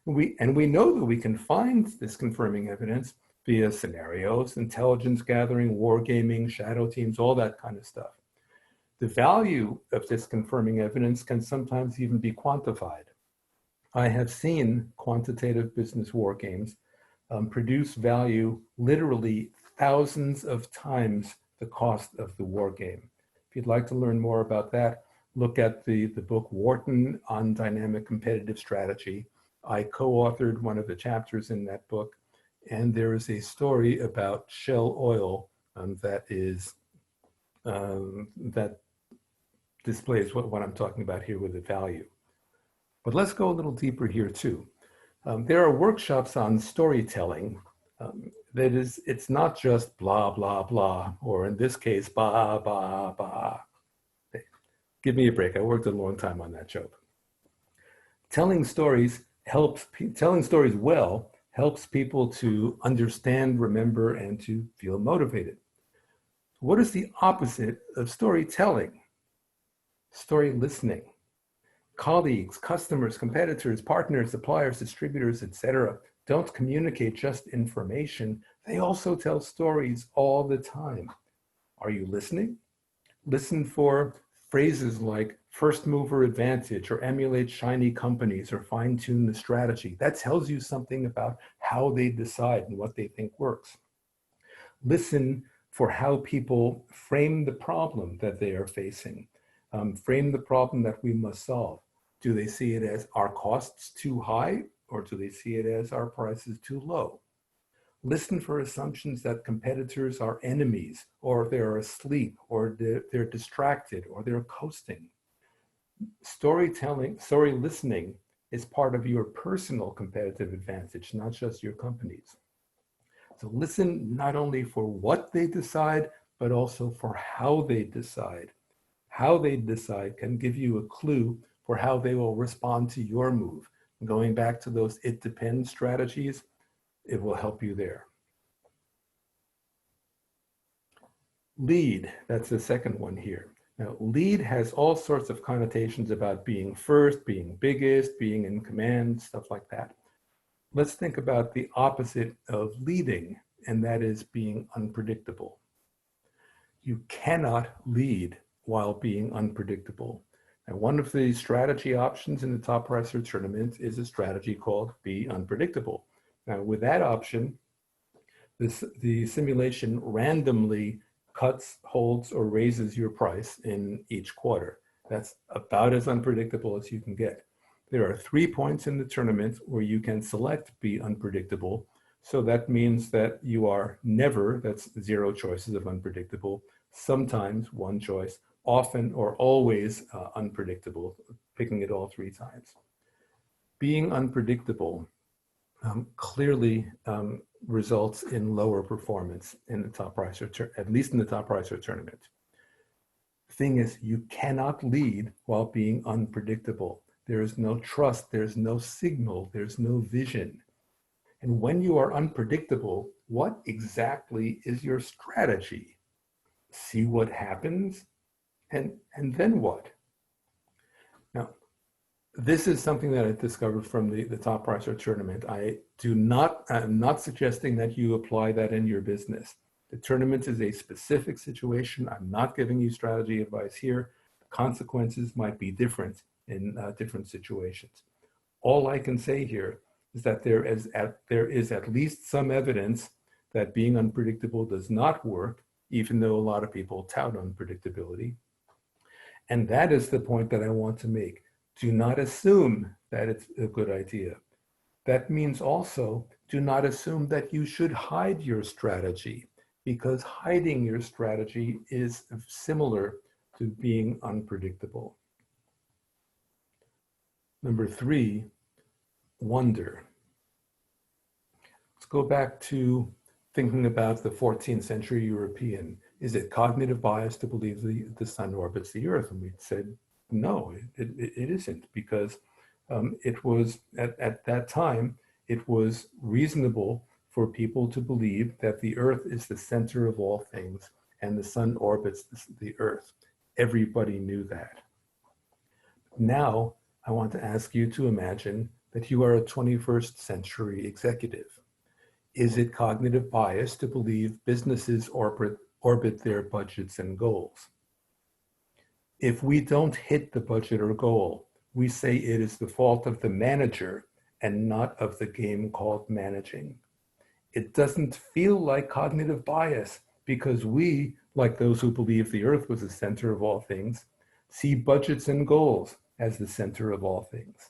We know that we can find disconfirming evidence via scenarios, intelligence gathering, wargaming, shadow teams, all that kind of stuff. The value of disconfirming evidence can sometimes even be quantified. I have seen quantitative business war games produce value literally thousands of times the cost of the war game. If you'd like to learn more about that, look at the book Wharton on Dynamic Competitive Strategy. I co-authored one of the chapters in that book, and there is a story about Shell Oil that displays what I'm talking about here with the value. But let's go a little deeper here too. There are workshops on storytelling. That is, it's not just blah, blah, blah, or in this case, bah, bah, bah. Give me a break. I worked a long time on that joke. Telling stories well helps people to understand, remember, and to feel motivated. What is the opposite of storytelling? Story listening. Colleagues, customers, competitors, partners, suppliers, distributors, etc. don't communicate just information. They also tell stories all the time. Are you listening? Listen for phrases like first mover advantage or emulate shiny companies or fine tune the strategy. That tells you something about how they decide and what they think works. Listen for how people frame the problem that they are facing. Frame the problem that we must solve. Do they see it as our costs too high, or do they see it as our prices too low? Listen for assumptions that competitors are enemies, or they're asleep, or they're distracted, or they're coasting. Story listening is part of your personal competitive advantage, not just your company's. So listen not only for what they decide, but also for how they decide. How they decide can give you a clue for how they will respond to your move. Going back to those it depends strategies, it will help you there. Lead, that's the second one here. Now, lead has all sorts of connotations about being first, being biggest, being in command, stuff like that. Let's think about the opposite of leading, and that is being unpredictable. You cannot lead while being unpredictable. And one of the strategy options in the top pricer tournament is a strategy called Be Unpredictable. Now, with that option, the simulation randomly cuts, holds, or raises your price in each quarter. That's about as unpredictable as you can get. There are 3 points in the tournament where you can select Be Unpredictable. So that means that you are never, that's 0 choices of unpredictable, sometimes 1 choice, often or always unpredictable, picking it all 3 times. Being unpredictable clearly results in lower performance in the top pricer, at least in the top pricer tournament. The thing is, you cannot lead while being unpredictable. There is no trust, there's no signal, there's no vision. And when you are unpredictable, what exactly is your strategy? See what happens, and then what? Now, this is something that I discovered from the top pricer tournament. I'm not suggesting that you apply that in your business. The tournament is a specific situation. I'm not giving you strategy advice here. The consequences might be different in different situations. All I can say here is that there is at least some evidence that being unpredictable does not work, even though a lot of people tout unpredictability. And that is the point that I want to make. Do not assume that it's a good idea. That means also do not assume that you should hide your strategy, because hiding your strategy is similar to being unpredictable. Number 3, wonder. Let's go back to thinking about the 14th century European. Is it cognitive bias to believe the sun orbits the earth? And we said, no, it isn't, because it was, at that time, it was reasonable for people to believe that the earth is the center of all things and the sun orbits the earth. Everybody knew that. Now, I want to ask you to imagine that you are a 21st century executive. Is it cognitive bias to believe businesses orbit their budgets and goals? If we don't hit the budget or goal, we say it is the fault of the manager and not of the game called managing. It doesn't feel like cognitive bias because we, like those who believe the earth was the center of all things, see budgets and goals as the center of all things.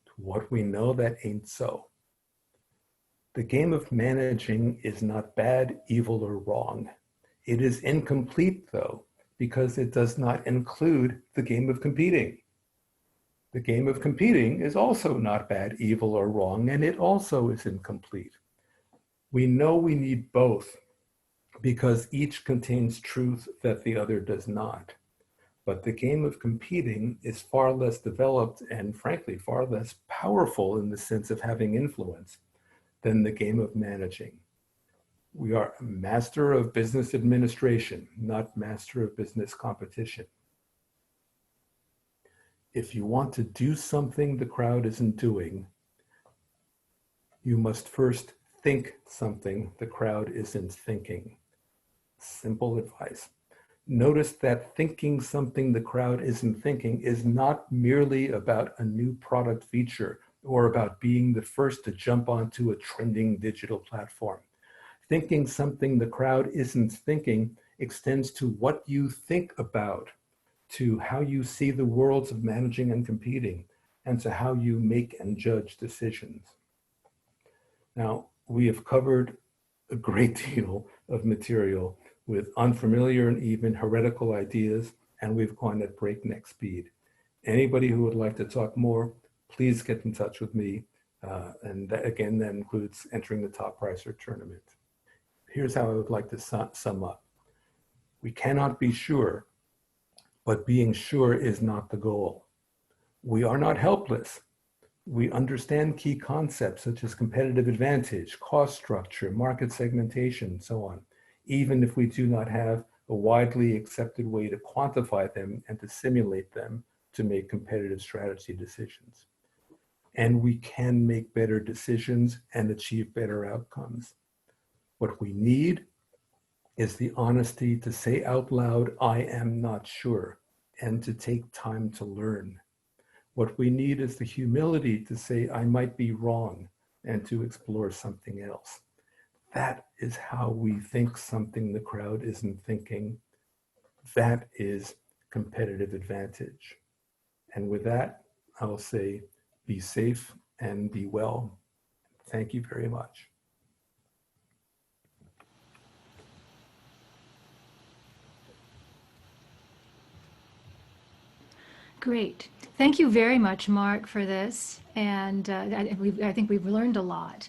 To what we know, that ain't so. The game of managing is not bad, evil, or wrong. It is incomplete, though, because it does not include the game of competing. The game of competing is also not bad, evil, or wrong, and it also is incomplete. We know we need both because each contains truth that the other does not. But the game of competing is far less developed and, frankly, far less powerful in the sense of having influence than the game of managing. We are master of business administration, not master of business competition. If you want to do something the crowd isn't doing, you must first think something the crowd isn't thinking. Simple advice. Notice that thinking something the crowd isn't thinking is not merely about a new product feature or about being the first to jump onto a trending digital platform. Thinking something the crowd isn't thinking extends to what you think about, to how you see the worlds of managing and competing, and to how you make and judge decisions. Now, we have covered a great deal of material with unfamiliar and even heretical ideas, and we've gone at breakneck speed. Anybody who would like to talk more, please get in touch with me. And that, again, that includes entering the top pricer tournament. Here's how I would like to sum up. We cannot be sure, but being sure is not the goal. We are not helpless. We understand key concepts such as competitive advantage, cost structure, market segmentation, and so on, even if we do not have a widely accepted way to quantify them and to simulate them to make competitive strategy decisions. And we can make better decisions and achieve better outcomes. What we need is the honesty to say out loud, I am not sure, and to take time to learn. What we need is the humility to say, I might be wrong, and to explore something else. That is how we think something the crowd isn't thinking. That is competitive advantage. And with that, I'll say, be safe and be well. Thank you very much. Great. Thank you very much, Mark, for this. And I think we've learned a lot.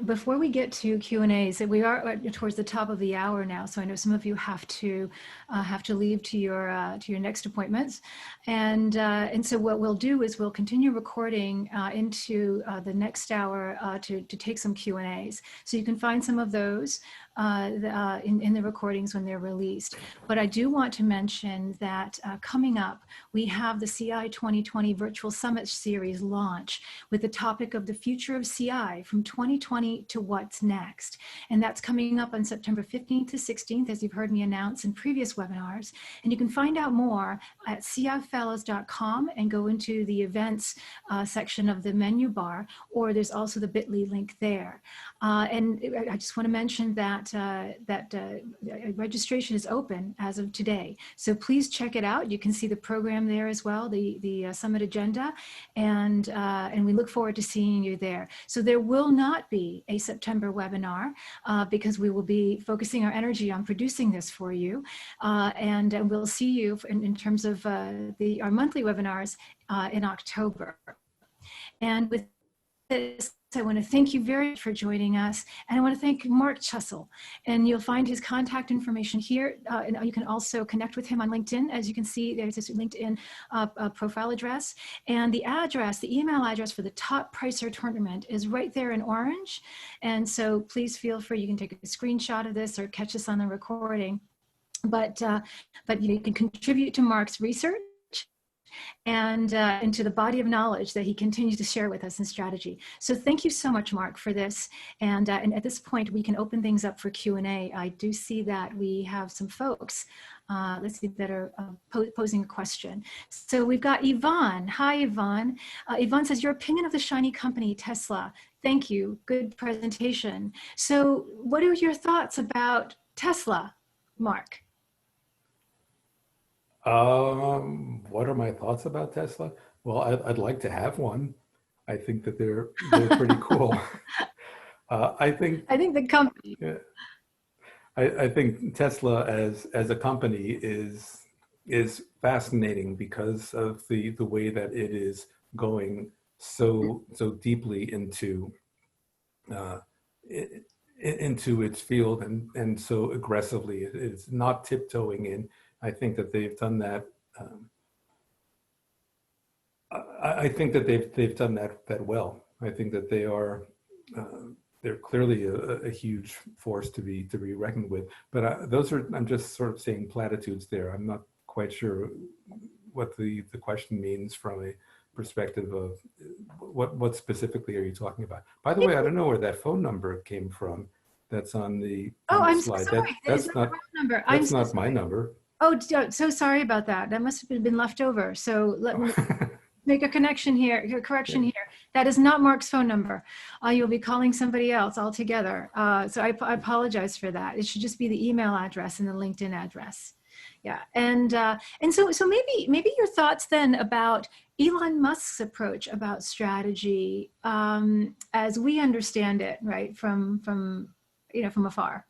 Before we get to Q&As, we are towards the top of the hour now, so I know some of you have to leave to your next appointments, and so what we'll do is we'll continue recording into the next hour to take some Q&As. So you can find some of those in the recordings when they're released. But I do want to mention that coming up, we have the CI 2020 Virtual Summit Series launch with the topic of the future of CI from 2020 to what's next. And that's coming up on September 15th to 16th, as you've heard me announce in previous webinars. And you can find out more at cifellows.com and go into the events section of the menu bar, or there's also the bit.ly link there. And I just want to mention that registration is open as of today. So please check it out. You can see the program there as well, the summit agenda, and we look forward to seeing you there. So there will not be a September webinar because we will be focusing our energy on producing this for you, and we'll see you in terms of our monthly webinars in October. And with this, I want to thank you very much for joining us, and I want to thank Mark Chussil, and you'll find his contact information here, and you can also connect with him on LinkedIn. As you can see, there's this LinkedIn profile address, and the email address for the top pricer tournament is right there in orange, and so please feel free, you can take a screenshot of this or catch us on the recording, but you can contribute to Mark's research and into the body of knowledge that he continues to share with us in strategy. So thank you so much, Mark, for this. And at this point, we can open things up for Q&A. I do see that we have some folks, let's see, that are posing a question. So we've got Yvonne. Hi, Yvonne. Yvonne says, your opinion of the shiny company, Tesla. Thank you. Good presentation. So what are your thoughts about Tesla, Mark? What are my thoughts about Tesla? Well, I'd like to have one. I think that they're pretty cool. I think the company. Yeah, I think Tesla as a company is fascinating because of the way that it is going so deeply into its field and so aggressively. It's not tiptoeing in. I think that they've done that. I think that they've done that well. I think that they're clearly a huge force to be reckoned with. But I'm just sort of saying platitudes there. I'm not quite sure what the question means from a perspective of what specifically are you talking about. By the way, I don't know where that phone number came from. That's on the slide. So sorry. That's not number. That's not my number. Oh, so sorry about that. That must have been left over. So let me make a correction here. That is not Mark's phone number. You'll be calling somebody else altogether. So I apologize for that. It should just be the email address and the LinkedIn address. Yeah, and so maybe your thoughts then about Elon Musk's approach about strategy as we understand it, right, from afar.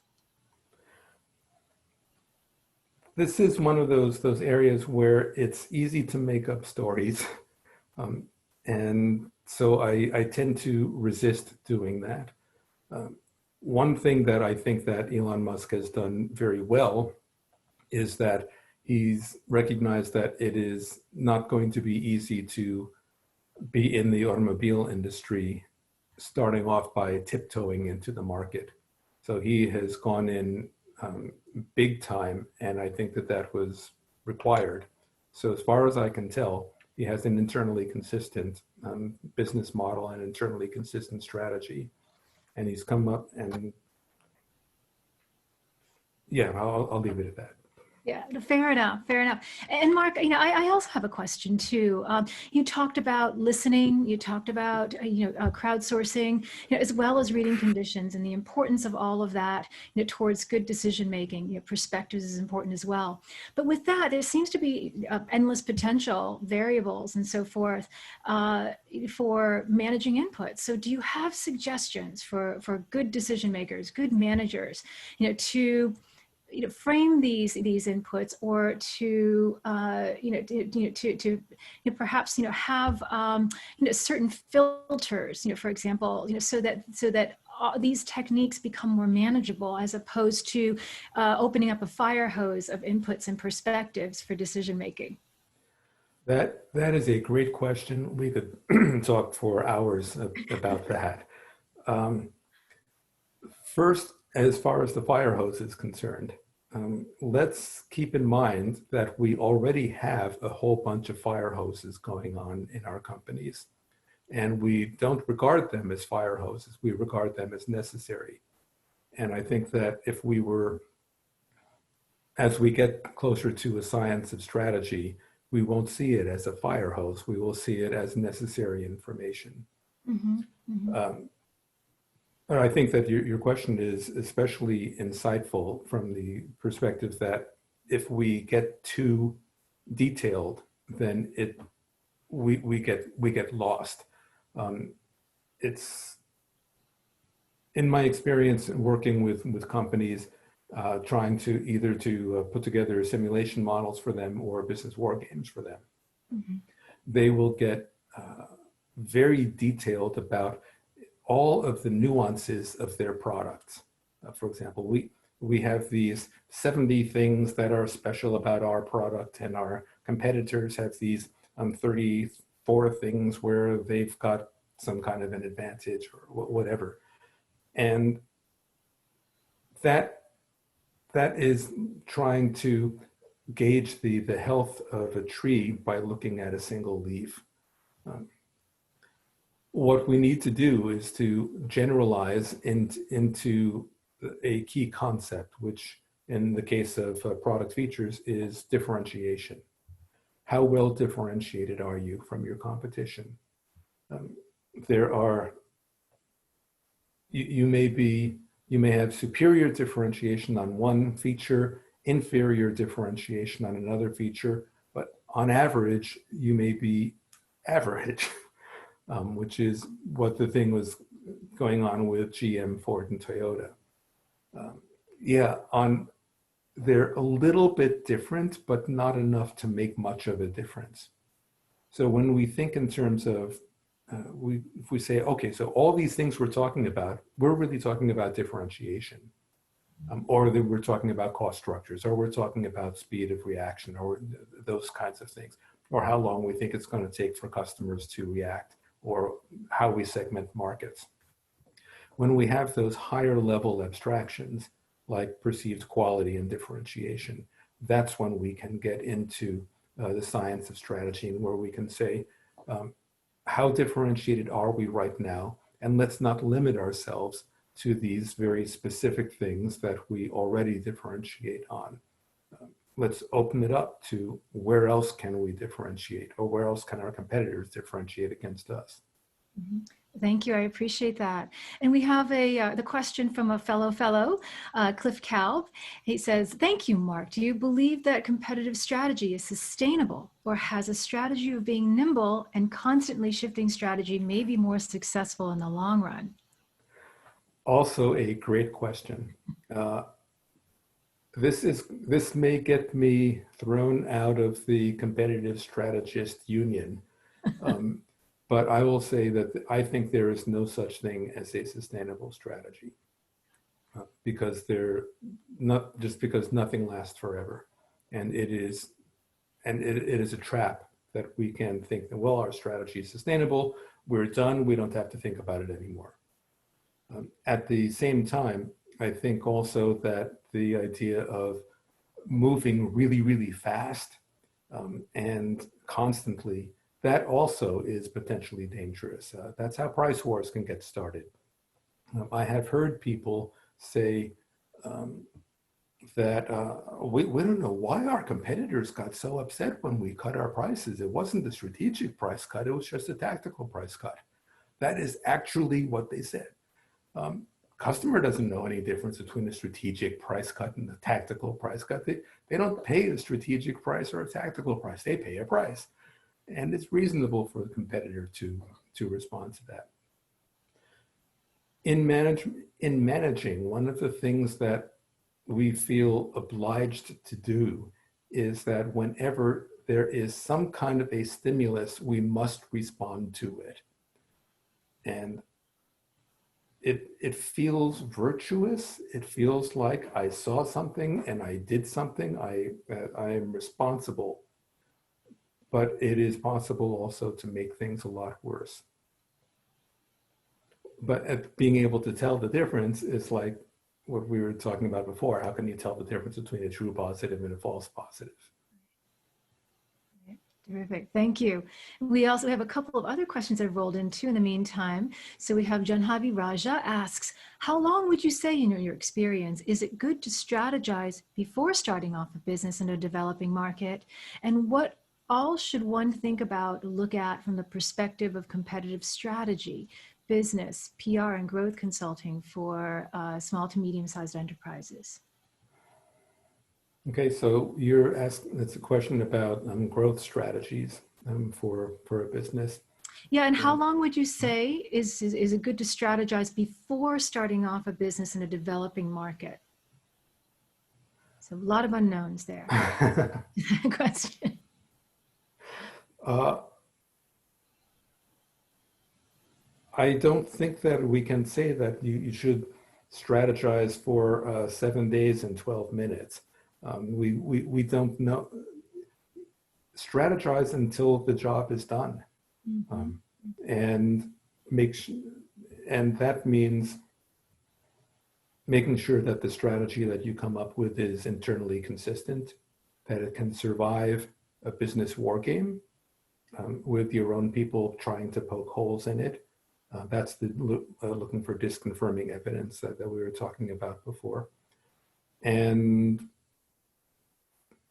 This is one of those areas where it's easy to make up stories. And so I tend to resist doing that. One thing that I think that Elon Musk has done very well is that he's recognized that it is not going to be easy to be in the automobile industry starting off by tiptoeing into the market. So he has gone in big time, and I think that that was required. So as far as I can tell, he has an internally consistent business model and internally consistent strategy. And he's come up and yeah, I'll leave it at that. Yeah, fair enough, fair enough. And Mark, I also have a question too. You talked about listening, you talked about, crowdsourcing, as well as reading conditions and the importance of all of that, towards good decision making. Perspectives is important as well. But with that, there seems to be endless potential variables and so forth for managing inputs. So do you have suggestions for good decision makers, good managers, to frame these inputs, or to perhaps have certain filters, for example, so that these techniques become more manageable, as opposed to opening up a fire hose of inputs and perspectives for decision making? That is a great question. We could talk for hours about that. First, as far as the fire hose is concerned, let's keep in mind that we already have a whole bunch of fire hoses going on in our companies, and we don't regard them as fire hoses. We regard them as necessary. And I think that if we were, as we get closer to a science of strategy, we won't see it as a fire hose. We will see it as necessary information. Mm-hmm. Mm-hmm. But I think that your question is especially insightful from the perspective that if we get too detailed, then we get lost. It's in my experience working with companies, trying to either put together simulation models for them or business war games for them. Mm-hmm. They will get very detailed about all of the nuances of their products. For example, we have these 70 things that are special about our product, and our competitors have these 34 things where they've got some kind of an advantage or whatever. And that is trying to gauge the health of a tree by looking at a single leaf. What we need to do is to generalize into a key concept, which in the case of product features is differentiation. How well differentiated are you from your competition? You may have superior differentiation on one feature, inferior differentiation on another feature, but on average, you may be average. Which is what the thing was going on with GM, Ford, and Toyota. They're a little bit different, but not enough to make much of a difference. So when we think in terms of, if we say, okay, so all these things we're talking about, we're really talking about differentiation, or that we're talking about cost structures, or we're talking about speed of reaction, or those kinds of things, or how long we think it's going to take for customers to react, or how we segment markets. When we have those higher level abstractions, like perceived quality and differentiation, that's when we can get into the science of strategy, and where we can say, how differentiated are we right now? And let's not limit ourselves to these very specific things that we already differentiate on. Let's open it up to where else can we differentiate, or where else can our competitors differentiate against us. Mm-hmm. Thank you. I appreciate that. And we have the question from a fellow, Cliff Kalb. He says, thank you, Mark. Do you believe that competitive strategy is sustainable, or has a strategy of being nimble and constantly shifting strategy may be more successful in the long run? Also a great question. This may get me thrown out of the competitive strategist union, but I will say that I think there is no such thing as a sustainable strategy, because because nothing lasts forever, and it is a trap that we can think that, well, our strategy is sustainable, we're done, we don't have to think about it anymore. At the same time, I think also that the idea of moving really, really fast and constantly, that also is potentially dangerous. That's how price wars can get started. I have heard people say that we don't know why our competitors got so upset when we cut our prices. It wasn't a strategic price cut, it was just a tactical price cut. That is actually what they said. Customer doesn't know any difference between a strategic price cut and a tactical price cut. They don't pay a strategic price or a tactical price, they pay a price. And it's reasonable for the competitor to respond to that. In managing, one of the things that we feel obliged to do is that whenever there is some kind of a stimulus, we must respond to it. And it feels virtuous. It feels like I saw something and I did something. I am responsible. But it is possible also to make things a lot worse. But being able to tell the difference is like what we were talking about before. How can you tell the difference between a true positive and a false positive? Terrific. Thank you. We also have a couple of other questions that have rolled in too in the meantime. So we have Janhavi Raja asks, how long would you say, in your experience, is it good to strategize before starting off a business in a developing market? And what all should one think about, look at from the perspective of competitive strategy, business, PR, and growth consulting for small to medium-sized enterprises? Okay, so you're asking, it's a question about growth strategies for a business. Yeah, and how long would you say is it good to strategize before starting off a business in a developing market? So a lot of unknowns there. Question. I don't think that we can say that you should strategize for 7 days and 12 minutes. We don't know. Strategize until the job is done. Mm-hmm. And that means making sure that the strategy that you come up with is internally consistent, that it can survive a business war game with your own people trying to poke holes in it. That's the looking for disconfirming evidence that we were talking about before. And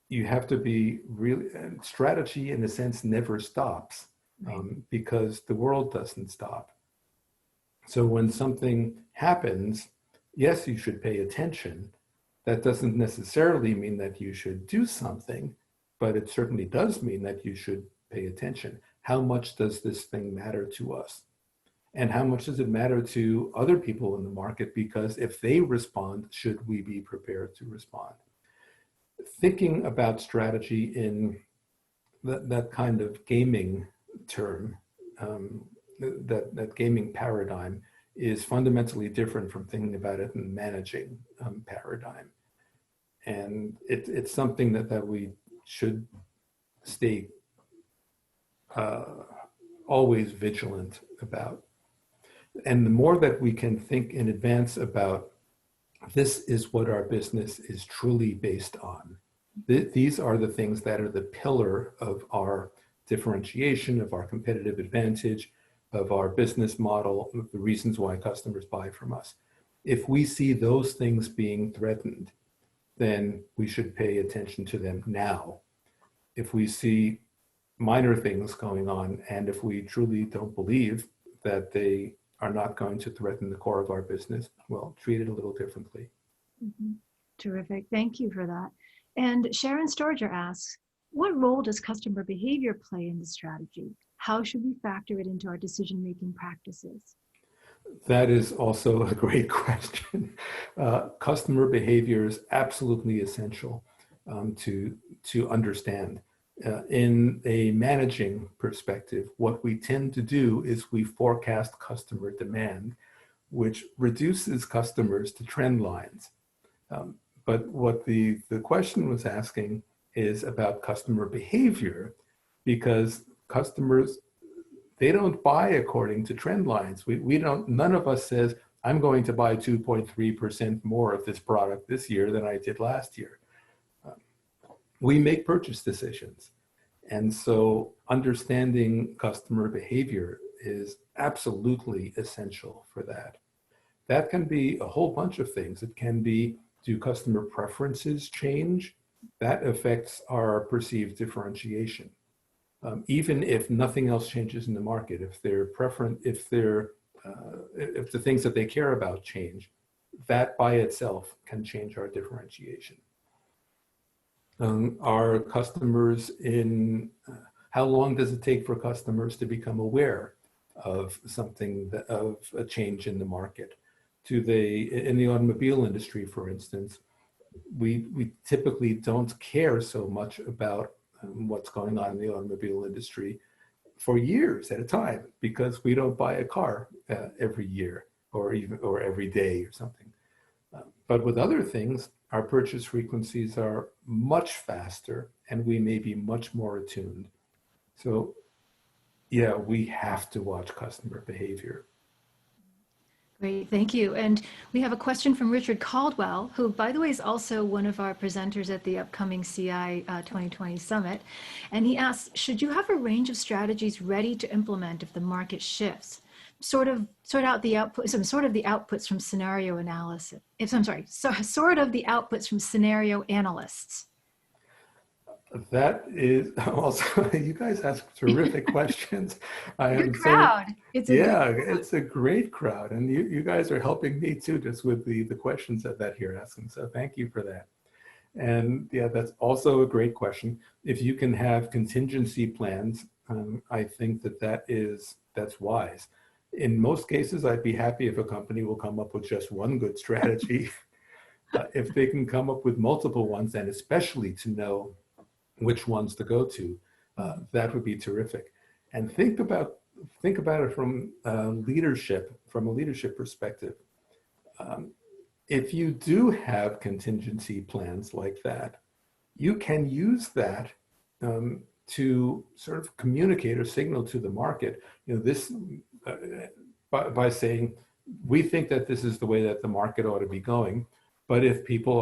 you have to be really, strategy in a sense never stops because the world doesn't stop. So when something happens, yes, you should pay attention. That doesn't necessarily mean that you should do something, but it certainly does mean that you should pay attention. How much does this thing matter to us? And how much does it matter to other people in the market? Because if they respond, should we be prepared to respond? Thinking about strategy in that kind of gaming term, that gaming paradigm is fundamentally different from thinking about it in managing paradigm. And it's something that we should stay always vigilant about. And the more that we can think in advance about this is what our business is truly based on. These are the things that are the pillar of our differentiation, of our competitive advantage, of our business model, of the reasons why customers buy from us. If we see those things being threatened, then we should pay attention to them now. If we see minor things going on, and if we truly don't believe that they are not going to threaten the core of our business, well, treat it a little differently. Mm-hmm. Terrific. Thank you for that. And Sharon Storger asks, what role does customer behavior play in the strategy? How should we factor it into our decision-making practices? That is also a great question. Customer behavior is absolutely essential to understand. In a managing perspective, what we tend to do is we forecast customer demand, which reduces customers to trend lines. But what the question was asking is about customer behavior, because customers, they don't buy according to trend lines. None of us says, I'm going to buy 2.3% more of this product this year than I did last year. We make purchase decisions. And so understanding customer behavior is absolutely essential for that. That can be a whole bunch of things. It can be, do customer preferences change? That affects our perceived differentiation. Even if nothing else changes in the market, if if the things that they care about change, that by itself can change our differentiation. Our customers how long does it take for customers to become aware of of a change in the market? In the automobile industry, for instance, we typically don't care so much about what's going on in the automobile industry for years at a time, because we don't buy a car every year or every day or something. But with other things, our purchase frequencies are much faster and we may be much more attuned. So yeah, we have to watch customer behavior. Great, thank you. And we have a question from Richard Caldwell, who, by the way, is also one of our presenters at the upcoming CI 2020 Summit. And he asks, should you have a range of strategies ready to implement if the market shifts? Sort of the outputs from scenario analysis. Sort of the outputs from scenario analysts. That is also, you guys ask terrific questions. Good crowd. It's a great crowd. And you guys are helping me too, just with the questions that you're asking. So thank you for that. And yeah, that's also a great question. If you can have contingency plans, I think that's wise. In most cases, I'd be happy if a company will come up with just one good strategy. If they can come up with multiple ones, and especially to know which ones to go to, that would be terrific. And think about it from a leadership perspective. If you do have contingency plans like that, you can use that to sort of communicate or signal to the market, this by saying, we think that this is the way that the market ought to be going, but if people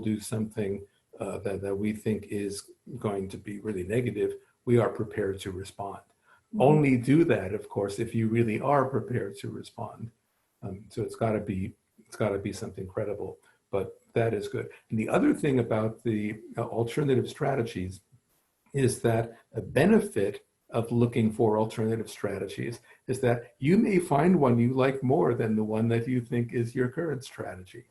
do something that we think is going to be really negative, we are prepared to respond. Mm-hmm. Only do that, of course, if you really are prepared to respond. So it's got to be something credible, but that is good. And the other thing about the alternative strategies is that a benefit of looking for alternative strategies is that you may find one you like more than the one that you think is your current strategy.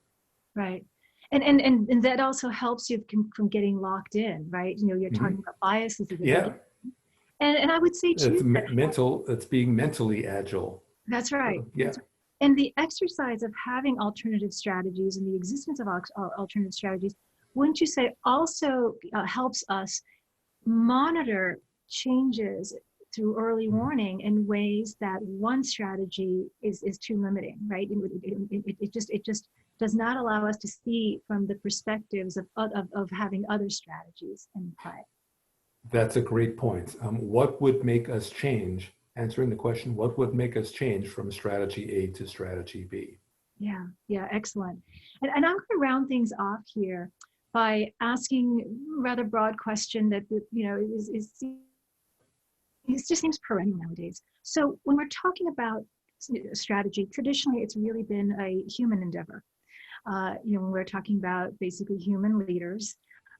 Right. And that also helps you from getting locked in, right? You're talking about biases. Yeah. And I would say too, it's being mentally agile. That's right. So, yeah. That's right. And the exercise of having alternative strategies and the existence of alternative strategies, wouldn't you say also helps us monitor changes through early warning in ways that one strategy is too limiting, right? It just does not allow us to see from the perspectives of having other strategies in play. That's a great point. What would make us change? Answering the question, what would make us change from strategy A to strategy B? Yeah, excellent. And I'm going to round things off here by asking a rather broad question that it just seems perennial nowadays. So when we're talking about strategy, traditionally it's really been a human endeavor. When we're talking about basically human leaders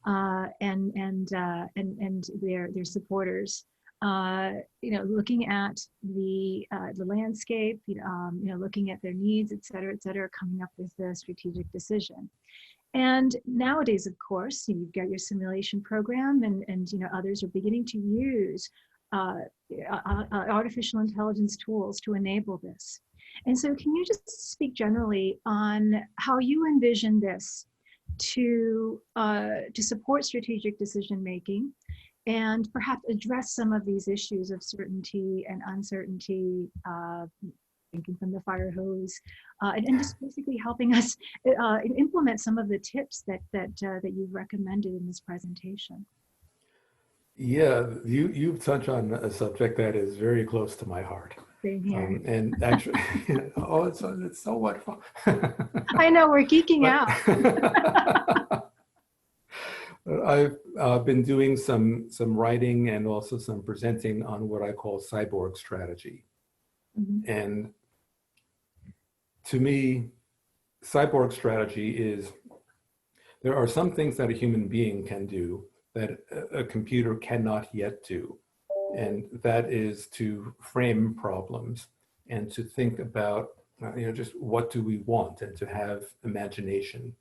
and their supporters, looking at the landscape, looking at their needs, et cetera, coming up with a strategic decision. And nowadays, of course, you've got your simulation program, and others are beginning to use artificial intelligence tools to enable this. And so can you just speak generally on how you envision this to support strategic decision making and perhaps address some of these issues of certainty and uncertainty, thinking from the fire hose, and just basically helping us implement some of the tips that you've recommended in this presentation? Yeah, you've touched on a subject that is very close to my heart. Same here. And actually, oh, it's so wonderful. I know, we're geeking But out. I've been doing some writing and also some presenting on what I call cyborg strategy. And to me, cyborg strategy is, there are some things that a human being can do that a computer cannot yet do. And that is to frame problems and to think about, just what do we want, and to have imagination.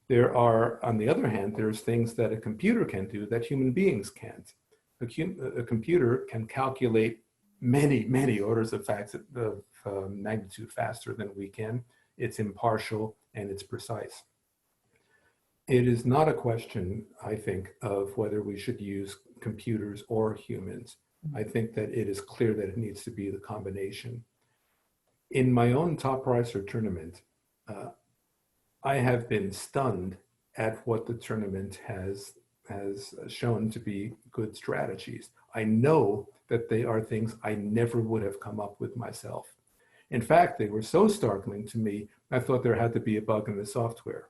There are, on the other hand, there's things that a computer can do that human beings can't. A computer can calculate many orders of magnitude faster than we can. It's impartial and it's precise. It is not a question, I think, of whether we should use computers or humans. I think that it is clear that it needs to be the combination. In my own top pricer tournament, I have been stunned at what the tournament has shown to be good strategies. I know that they are things I never would have come up with myself. In fact, they were so startling to me, I thought there had to be a bug in the software.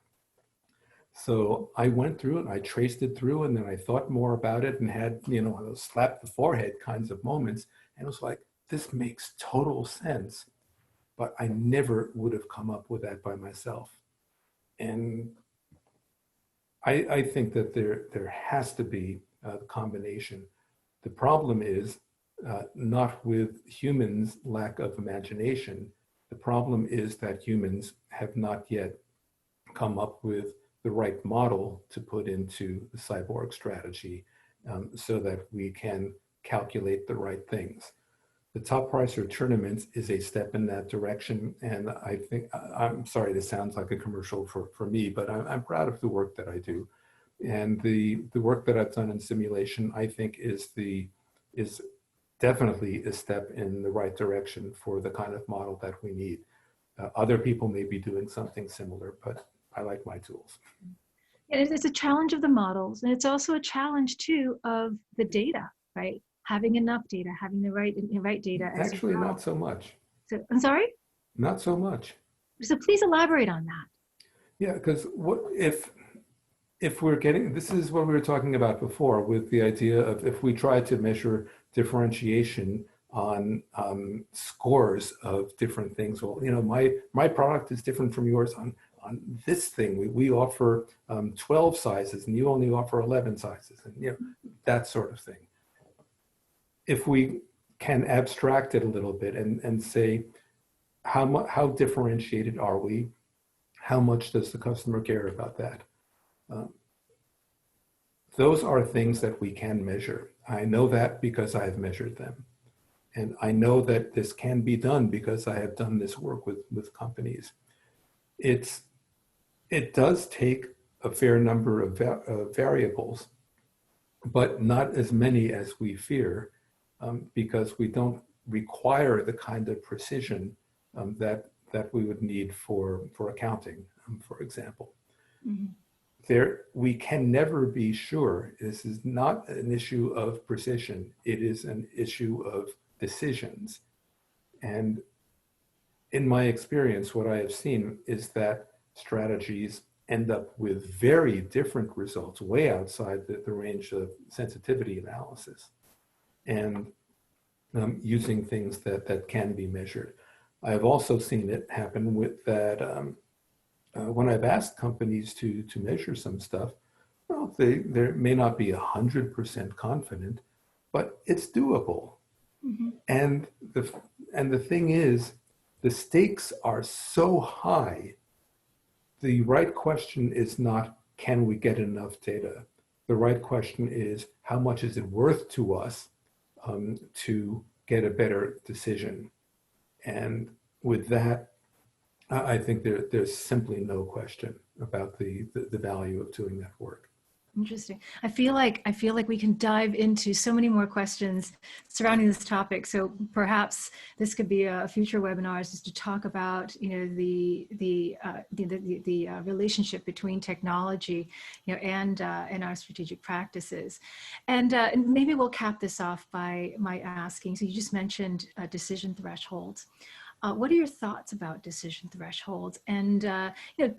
So I went through it, I traced it through, and then I thought more about it and had, those slap the forehead kinds of moments. And it was like, this makes total sense, but I never would have come up with that by myself. And I think that there has to be a combination. The problem is not with humans' lack of imagination. The problem is that humans have not yet come up with the right model to put into the cyborg strategy so that we can calculate the right things. The top pricer tournament is a step in that direction. And I think, I'm sorry, this sounds like a commercial for me, but I'm proud of the work that I do. And the work that I've done in simulation, I think is definitely a step in the right direction for the kind of model that we need. Other people may be doing something similar, but I like my tools. And it's a challenge of the models, and it's also a challenge too of the data, right? Having enough data, having the right data. Actually, not so much. So, I'm sorry? Not so much. So please elaborate on that. Yeah, because what if we're getting, this is what we were talking about before with the idea of if we try to measure differentiation on scores of different things. Well, my product is different from yours on this thing. We offer 12 sizes and you only offer 11 sizes, and that sort of thing. If we can abstract it a little bit and say, how differentiated are we? How much does the customer care about that? Those are things that we can measure. I know that because I have measured them. And I know that this can be done because I have done this work with companies. It does take a fair number of variables, but not as many as we fear, because we don't require the kind of precision that we would need for accounting, for example. Mm-hmm. We can never be sure. This is not an issue of precision. It is an issue of decisions. And in my experience, what I have seen is that strategies end up with very different results, way outside the range of sensitivity analysis, and using things that can be measured. I've also seen it happen with that when I've asked companies to measure some stuff, well, they may not be 100% confident, but it's doable. Mm-hmm. And the thing is, the stakes are so high. The right question is not, can we get enough data? The right question is, how much is it worth to us to get a better decision? And with that, I think there's simply no question about the value of doing that work. Interesting. I feel like we can dive into so many more questions surrounding this topic. So perhaps this could be a future webinar, is to talk about, you know, the relationship between technology, you know, and our strategic practices, and maybe we'll cap this off by asking. So you just mentioned decision thresholds. What are your thoughts about decision thresholds? And you know,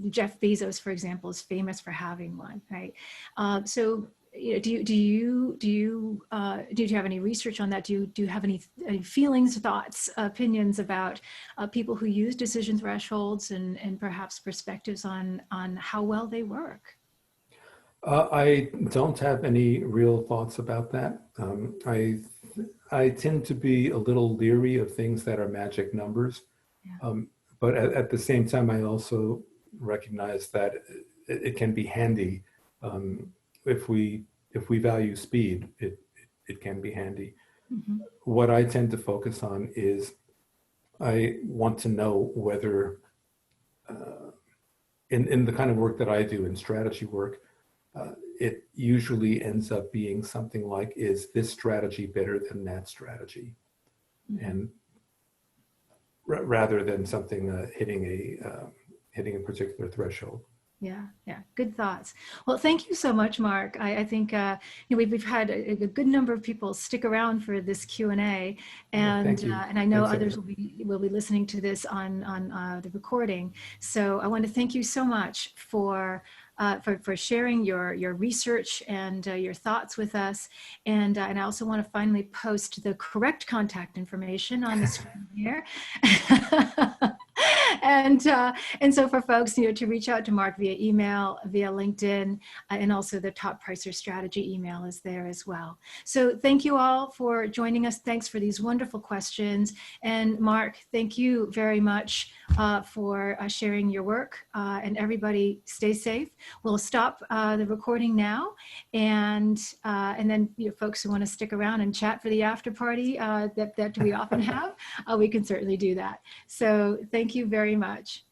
Jeff Bezos, for example, is famous for having one, right? So, you know, do you have any research on that? Do you have any feelings, thoughts, opinions about people who use decision thresholds, and perhaps perspectives on how well they work? I don't have any real thoughts about that. I tend to be a little leery of things that are magic numbers. Yeah. But at the same time, I also recognize that it can be handy. If we value speed, it can be handy. Mm-hmm. What I tend to focus on is I want to know whether in the kind of work that I do, in strategy work, it usually ends up being something like, is this strategy better than that strategy? Mm-hmm. And rather than something hitting a particular threshold. Yeah, yeah, good thoughts. Well, thank you so much, Mark. I think you know, we've had a good number of people stick around for this Q&A, and and I know others will be listening to this on the recording. So I want to thank you so much for sharing your research and your thoughts with us, and I also want to finally post the correct contact information on the screen here. And so for folks, you know, to reach out to Mark via email, via LinkedIn, and also the Top Pricer Strategy email is there as well. So thank you all for joining us. Thanks for these wonderful questions. And Mark, thank you very much for sharing your work. And everybody stay safe. We'll stop the recording now. And then, you know, folks who want to stick around and chat for the after party that we often have, we can certainly do that. So thank you very much.